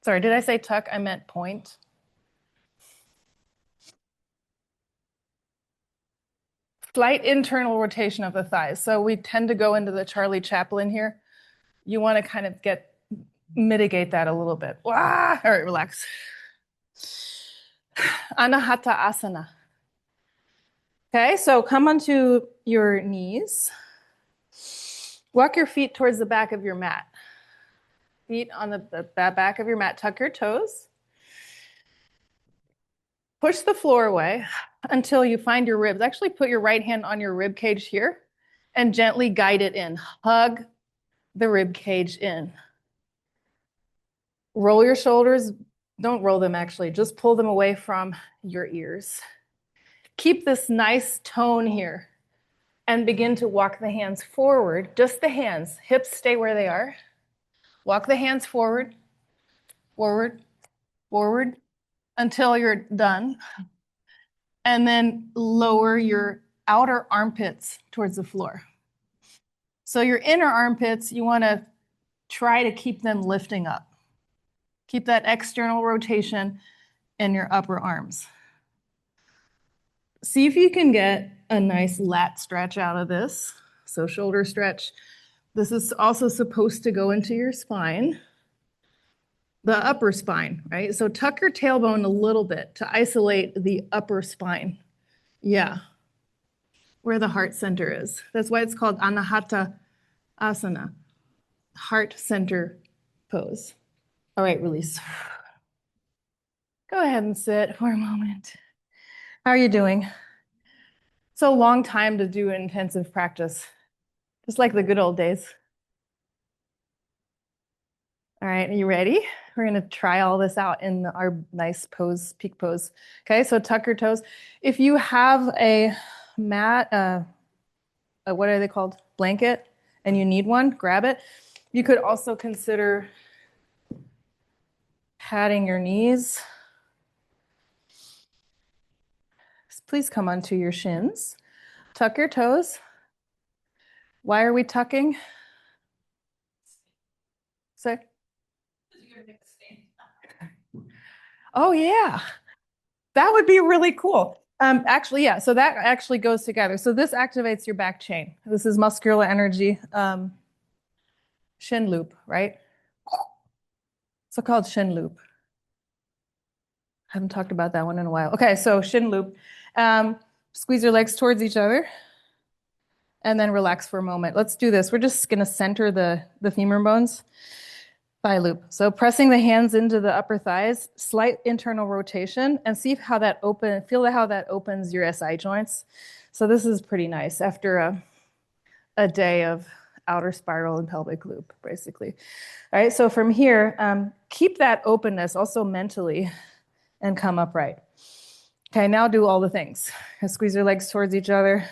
Sorry, did I say tuck? I meant point. Slight internal rotation of the thighs. So we tend to go into the Charlie Chaplin here. You want to kind of mitigate that a little bit. Wah! All right, relax. Anahata asana. Okay, so come onto your knees. Walk your feet towards the back of your mat. Feet on the back of your mat. Tuck your toes. Push the floor away until you find your ribs. Actually, put your right hand on your rib cage here and gently guide it in. Hug the rib cage in. Roll your shoulders. Don't roll them, actually. Just pull them away from your ears. Keep this nice tone here and begin to walk the hands forward. Just the hands. Hips stay where they are. Walk the hands forward, forward, forward until you're done. And then lower your outer armpits towards the floor. So your inner armpits, you want to try to keep them lifting up. Keep that external rotation in your upper arms. See if you can get a nice lat stretch out of this. So shoulder stretch. This is also supposed to go into your spine. the upper spine, right? So tuck your tailbone a little bit to isolate the upper spine. Yeah, where the heart center is. That's why it's called Anahata asana, heart center pose. All right, release. Go ahead and sit for a moment. How are you doing? It's a long time to do intensive practice, just like the good old days. All right, are you ready? We're gonna try all this out in our nice pose, peak pose. Okay, so tuck your toes. If you have a mat, what are they called? Blanket, and you need one, grab it. You could also consider patting your knees. Please come onto your shins. Tuck your toes. Why are we tucking? Say. Oh yeah, that would be really cool. Actually, yeah, so that actually goes together. So this activates your back chain. This is muscular energy, shin loop, right? So called shin loop. Haven't talked about that one in a while. Okay, so shin loop. Squeeze your legs towards each other and then relax for a moment. Let's do this. We're just gonna center the femur bones. Thigh loop. So pressing the hands into the upper thighs, slight internal rotation, and see how that feel how that opens your SI joints. So this is pretty nice after a day of outer spiral and pelvic loop, basically. All right, so from here, keep that openness also mentally and come upright. Okay, now do all the things. Squeeze your legs towards each other.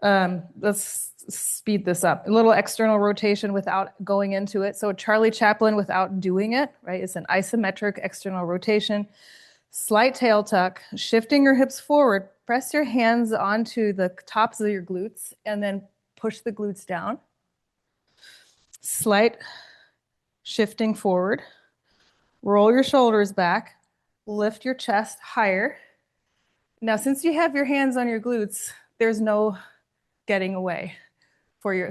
Let's speed this up. A little external rotation without going into it. So Charlie Chaplin without doing it, right? It's an isometric external rotation. Slight tail tuck, shifting your hips forward. Press your hands onto the tops of your glutes and then push the glutes down. Slight shifting forward. Roll your shoulders back. Lift your chest higher. Now, since you have your hands on your glutes, there's no getting away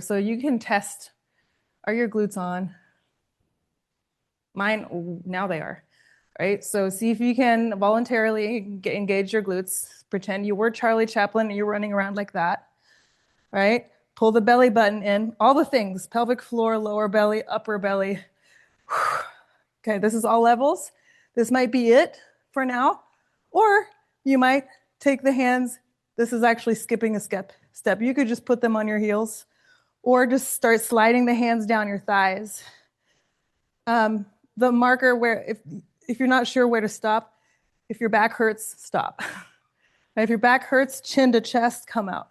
so you can test, are your glutes on? Mine, now they are, right? So see if you can voluntarily engage your glutes. Pretend you were Charlie Chaplin and you're running around like that, right? Pull the belly button in, all the things, pelvic floor, lower belly, upper belly. Okay, this is all levels. This might be it for now, or you might take the hands. This is actually skipping a step. You could just put them on your heels or just start sliding the hands down your thighs. The marker where, if you're not sure where to stop, if your back hurts, stop. If your back hurts, chin to chest, come out.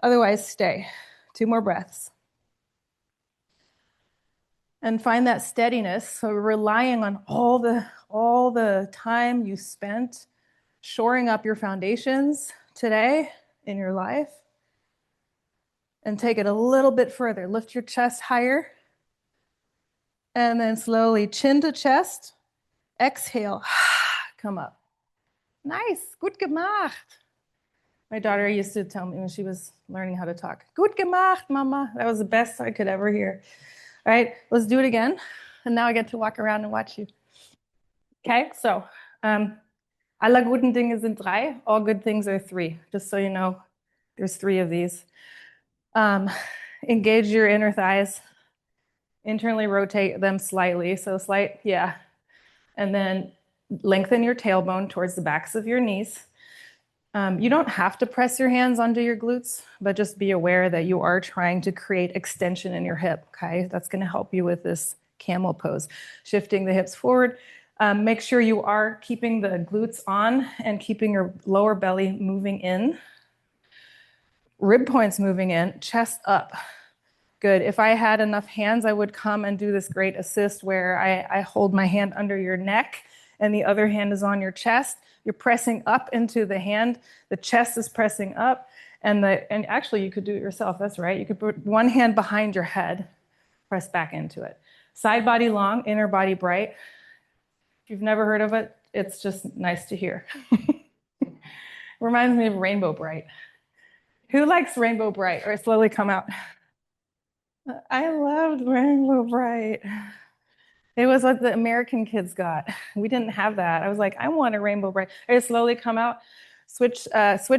Otherwise, stay. 2 more breaths. And find that steadiness. So relying on all the time you spent shoring up your foundations today in your life. And take it a little bit further. Lift your chest higher. And then slowly chin to chest. Exhale. Come up. Nice. Gut gemacht. My daughter used to tell me when she was learning how to talk, Gut gemacht, Mama. That was the best I could ever hear. All right, let's do it again. And now I get to walk around and watch you. Okay, so alle guten Dinge sind 3. All good things are 3. Just so you know, there's 3 of these. Engage your inner thighs. Internally rotate them slightly. So slight, yeah. And then lengthen your tailbone towards the backs of your knees. You don't have to press your hands onto your glutes, but just be aware that you are trying to create extension in your hip, okay? That's gonna help you with this camel pose. Shifting the hips forward. Make sure you are keeping the glutes on and keeping your lower belly moving in. Rib points moving in, chest up. Good. If I had enough hands, I would come and do this great assist where I hold my hand under your neck and the other hand is on your chest. You're pressing up into the hand. The chest is pressing up. And actually you could do it yourself. That's right. You could put one hand behind your head, press back into it. Side body long, inner body bright. If you've never heard of it, it's just nice to hear. Reminds me of Rainbow Bright. Who likes Rainbow Bright? Or slowly come out. I loved Rainbow Bright. It was what the American kids got. We didn't have that. I was like, I want a rainbow bright. I slowly come out, switch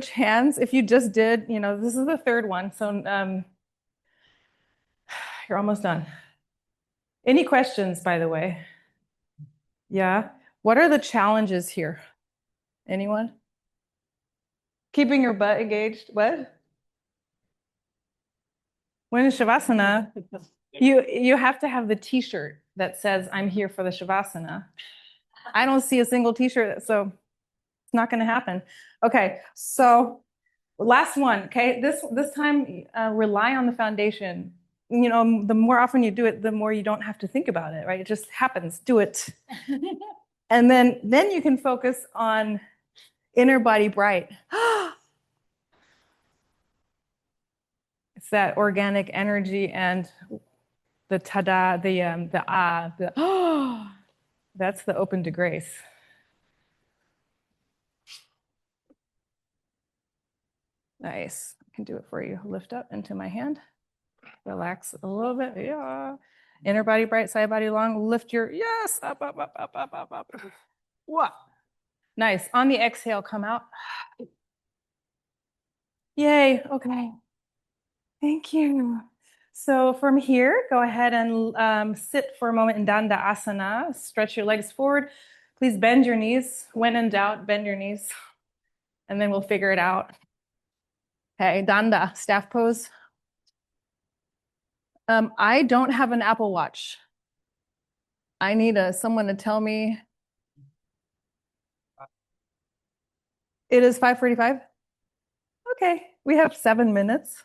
hands. If you just did, this is the third one. So you're almost done. Any questions, by the way? Yeah. What are the challenges here? Anyone? Keeping your butt engaged. What? When in Shavasana, you have to have the t-shirt that says, I'm here for the Shavasana. I don't see a single t-shirt, so it's not going to happen. Okay, so last one. Okay, this time rely on the foundation. The more often you do it, the more you don't have to think about it, right? It just happens. Do it. And then you can focus on inner body bright. It's that organic energy and the tada, the ah, the oh, that's the open to grace. Nice. I can do it for you. Lift up into my hand. Relax a little bit. Yeah. Inner body bright, side body long. Lift your, yes, up, up, up, up, up, up, up. Wow. Nice. On the exhale, come out. Yay. Okay. Thank you. So from here, go ahead and sit for a moment in Danda asana. Stretch your legs forward. Please bend your knees. When in doubt, bend your knees. And then we'll figure it out. Okay, Danda, staff pose. I don't have an Apple Watch. I need someone to tell me. It is 5:45? Okay, we have 7 minutes.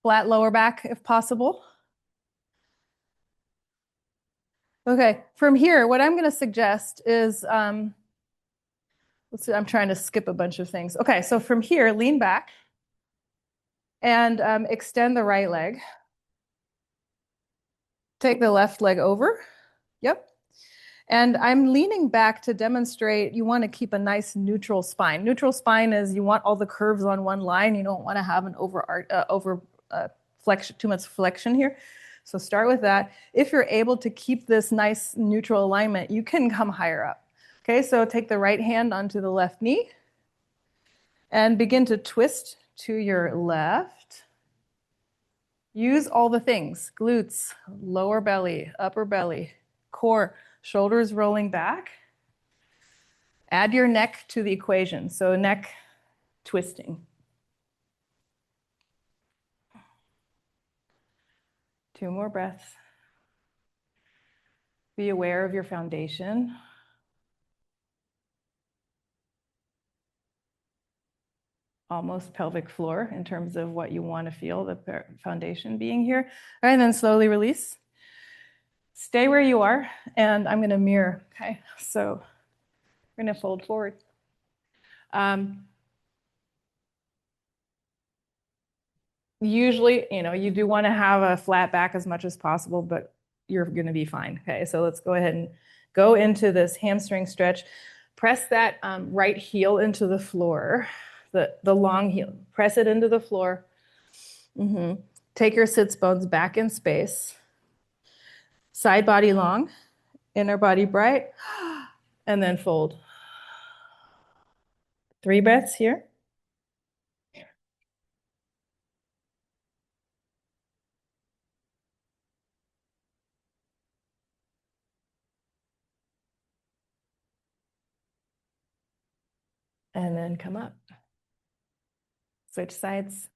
Flat lower back if possible. Okay, from here, what I'm going to suggest is, let's see, I'm trying to skip a bunch of things. Okay, so from here, lean back and extend the right leg. Take the left leg over. Yep. And I'm leaning back to demonstrate you want to keep a nice neutral spine. Neutral spine is you want all the curves on one line. You don't want to have an flexion, too much flexion here. So start with that. If you're able to keep this nice neutral alignment, you can come higher up. Okay, so take the right hand onto the left knee and begin to twist to your left. Use all the things, glutes, lower belly, upper belly, core, shoulders rolling back. Add your neck to the equation. So neck twisting. 2 more breaths. Be aware of your foundation. Almost pelvic floor in terms of what you want to feel, the foundation being here. All right, and then slowly release. Stay where you are, and I'm going to mirror. Okay, so we're going to fold forward. Usually, you do want to have a flat back as much as possible, but you're going to be fine. Okay, so let's go ahead and go into this hamstring stretch. Press that right heel into the floor, the long heel. Press it into the floor. Take your sits bones back in space. Side body long, inner body bright, and then fold. 3 breaths here. And then come up. Switch sides.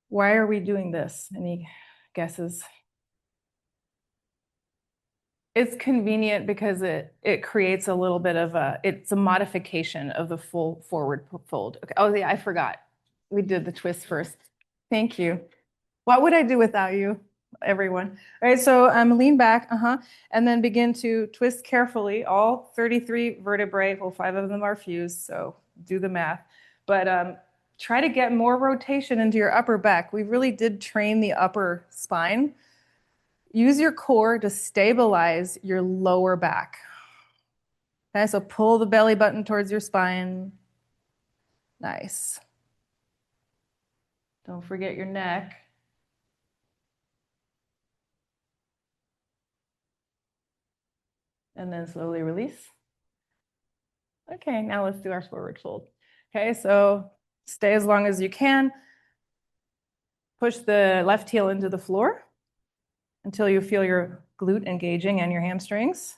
Why are we doing this? Any guesses? It's convenient because it creates a little bit of it's a modification of the full forward fold. Okay. Oh yeah, I forgot. We did the twist first. Thank you. What would I do without you, everyone? All right, so lean back, and then begin to twist carefully. All 33 vertebrae, well, 5 of them are fused, so do the math. But try to get more rotation into your upper back. We really did train the upper spine. Use your core to stabilize your lower back. Okay, so pull the belly button towards your spine. Nice. Don't forget your neck. And then slowly release. Okay, now let's do our forward fold. Okay, so stay as long as you can. Push the left heel into the floor until you feel your glute engaging and your hamstrings.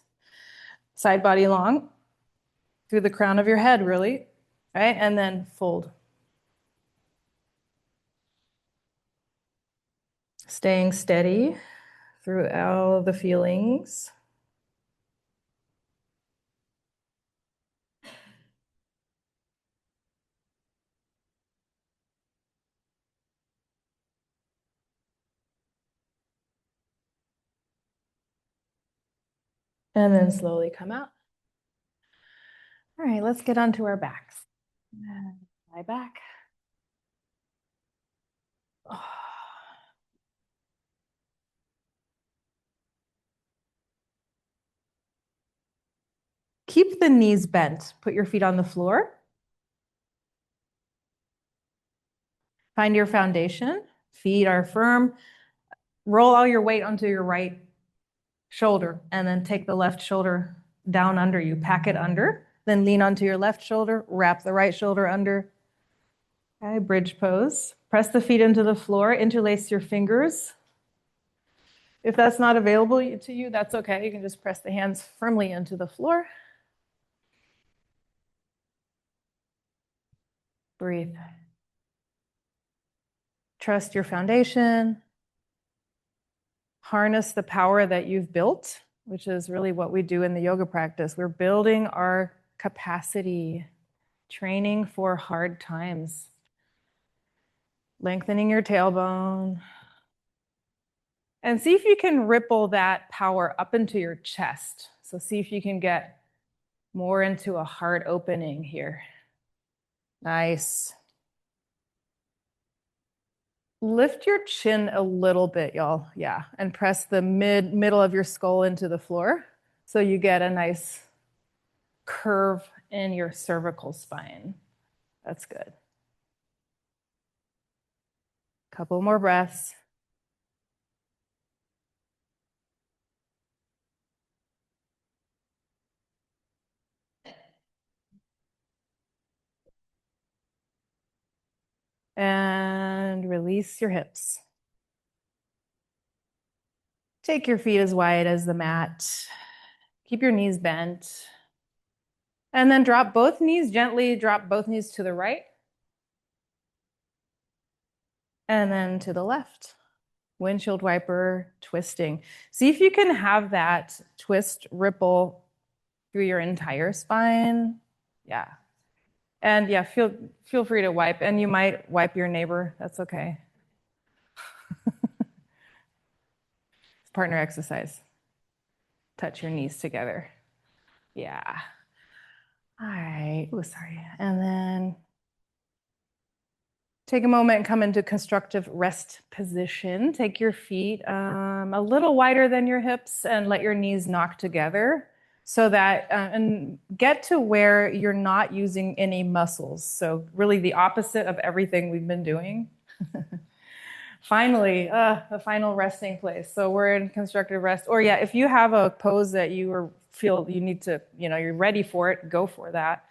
Side body long through the crown of your head, really. Right, and then fold. Staying steady through all the feelings. And then slowly come out. All right, let's get onto our backs. Lie back. Keep the knees bent. Put your feet on the floor. Find your foundation. Feet are firm. Roll all your weight onto your right shoulder and then take the left shoulder down under you. Pack it under. Then lean onto your left shoulder. Wrap the right shoulder under. Okay, bridge pose. Press the feet into the floor. Interlace your fingers. If that's not available to you, that's okay. You can just press the hands firmly into the floor. Breathe. Trust your foundation. Harness the power that you've built, which is really what we do in the yoga practice. We're building our capacity, training for hard times. Lengthening your tailbone. And see if you can ripple that power up into your chest. So see if you can get more into a heart opening here. Nice. Lift your chin a little bit, y'all. Yeah, and press the middle of your skull into the floor so you get a nice curve in your cervical spine. That's good. Couple more breaths. And release your hips. Take your feet as wide as the mat. Keep your knees bent. And then drop both knees gently, drop both knees to the right. And then to the left. Windshield wiper twisting. See if you can have that twist ripple through your entire spine. Yeah. And yeah, feel free to wipe. And you might wipe your neighbor. That's okay. It's partner exercise. Touch your knees together. Yeah. All right. Oh, sorry. And then take a moment and come into constructive rest position. Take your feet a little wider than your hips and let your knees knock together so that, and get to where you're not using any muscles. So really the opposite of everything we've been doing. Finally, the final resting place. So we're in constructive rest. Or yeah, if you have a pose that you feel you need to, you're ready for it, go for that.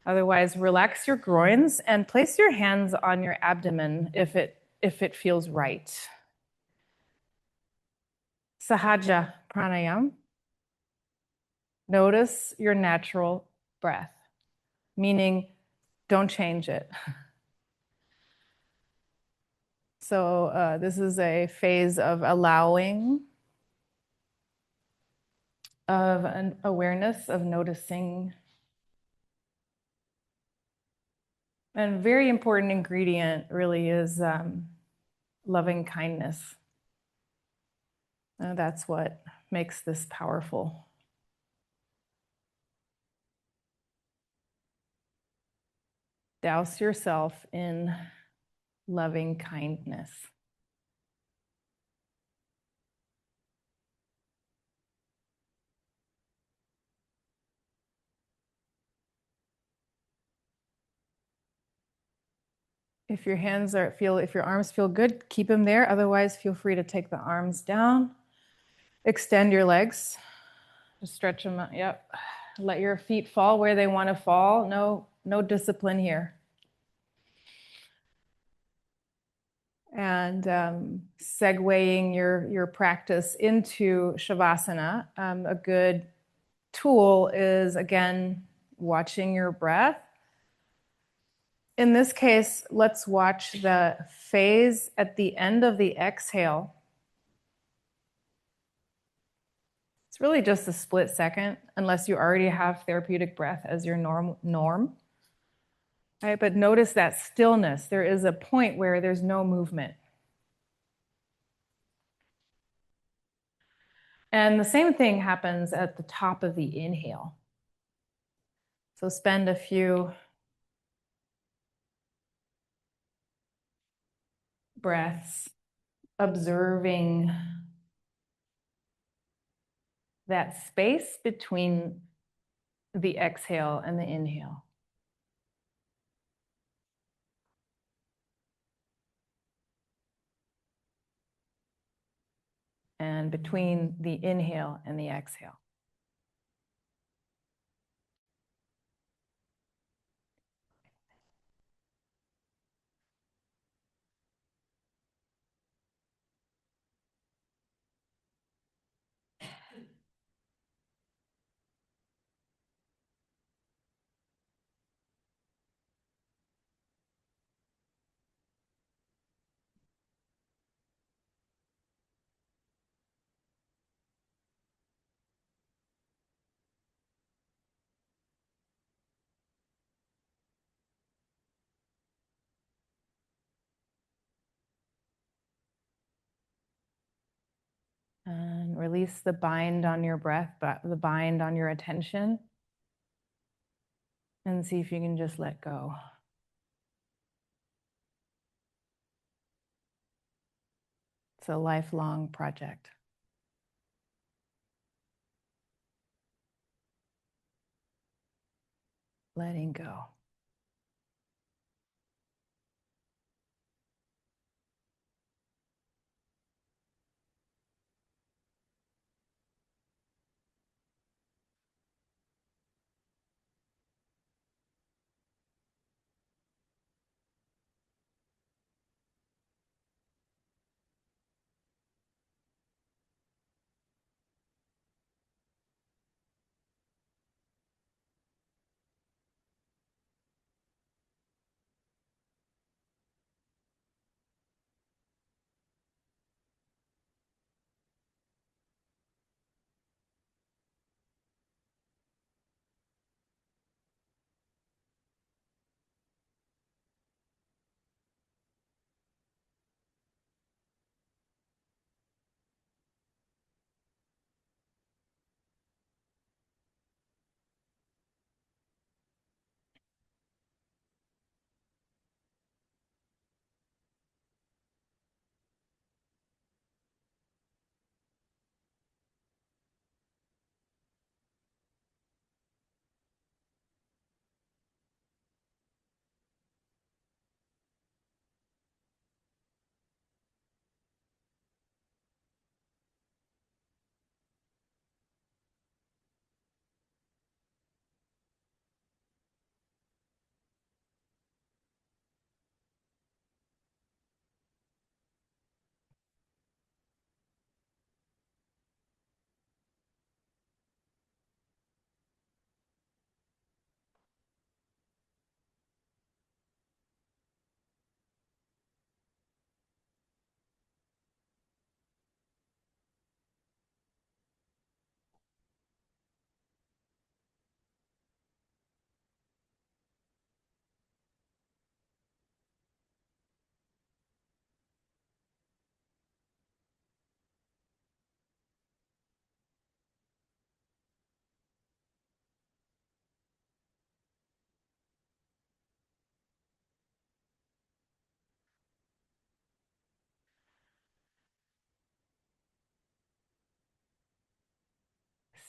Otherwise, relax your groins and place your hands on your abdomen if it feels right. Sahaja pranayam. Notice your natural breath, meaning don't change it. So this is a phase of allowing, of an awareness, of noticing. And a very important ingredient really is loving kindness. That's what makes this powerful. Douse yourself in loving kindness. If your if your arms feel good, keep them there. Otherwise, feel free to take the arms down. Extend your legs. Just stretch them out. Yep. Let your feet fall where they want to fall. No discipline here. And segueing your practice into Shavasana, a good tool is, again, watching your breath. In this case, let's watch the phase at the end of the exhale. It's really just a split second, unless you already have therapeutic breath as your norm. Right? But notice that stillness. There is a point where there's no movement. And the same thing happens at the top of the inhale. So spend a few breaths observing that space between the exhale and the inhale. And between the inhale and the exhale. And release the bind on your breath, but the bind on your attention. And see if you can just let go. It's a lifelong project. Letting go.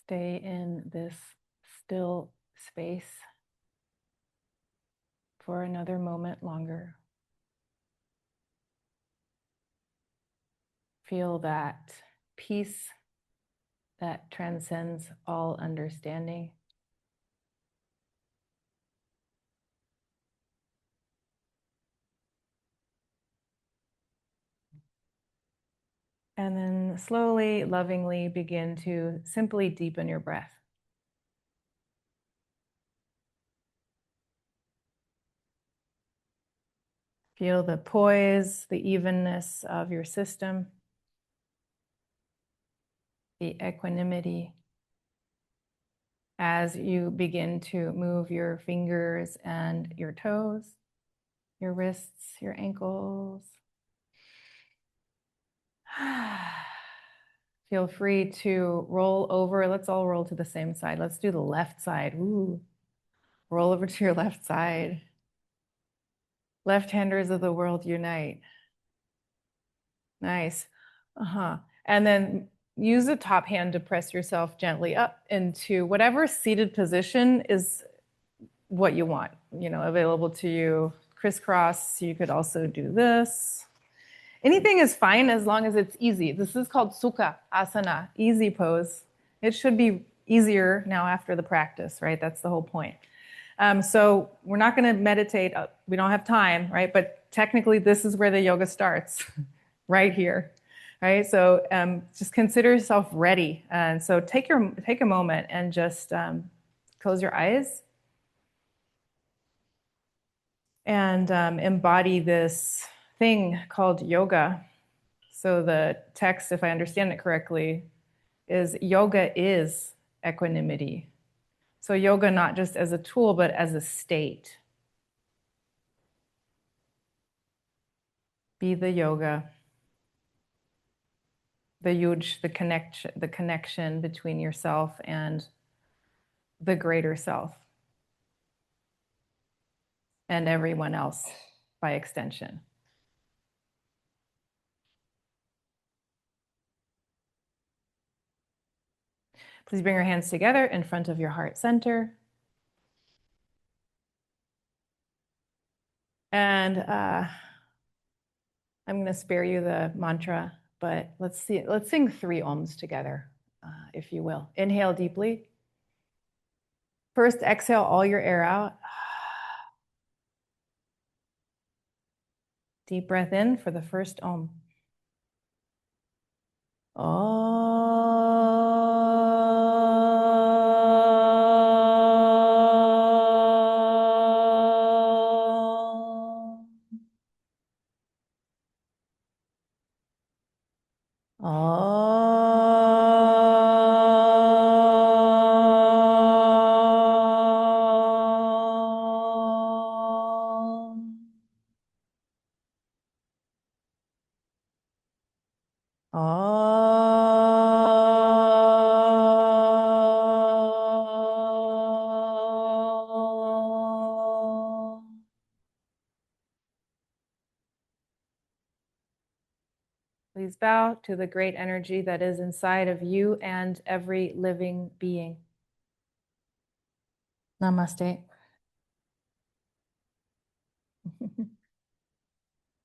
Stay in this still space for another moment longer. Feel that peace that transcends all understanding. And then slowly, lovingly begin to simply deepen your breath. Feel the poise, the evenness of your system, the equanimity as you begin to move your fingers and your toes, your wrists, your ankles. Feel free to roll over. Let's all roll to the same side. Let's do the left side. Ooh. Roll over to your left side. Left-handers of the world unite. Nice. And then use the top hand to press yourself gently up into whatever seated position is what you want, available to you. Crisscross, you could also do this. Anything is fine as long as it's easy. This is called sukha asana, easy pose. It should be easier now after the practice, right? That's the whole point. So we're not going to meditate. We don't have time, right? But technically, this is where the yoga starts, right here, right? So just consider yourself ready. And so take a moment and just close your eyes and embody this thing called yoga. So the text, if I understand it correctly, is yoga is equanimity. So yoga not just as a tool, but as a state. Be the yoga, the yuj, the connection between yourself and the greater self and everyone else by extension. Please bring your hands together in front of your heart center. And I'm going to spare you the mantra, but let's sing 3 ohms together, if you will. Inhale deeply. First, exhale all your air out. Deep breath in for the first ohm. Please bow to the great energy that is inside of you and every living being. Namaste.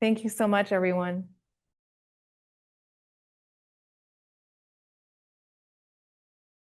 Thank you so much, everyone.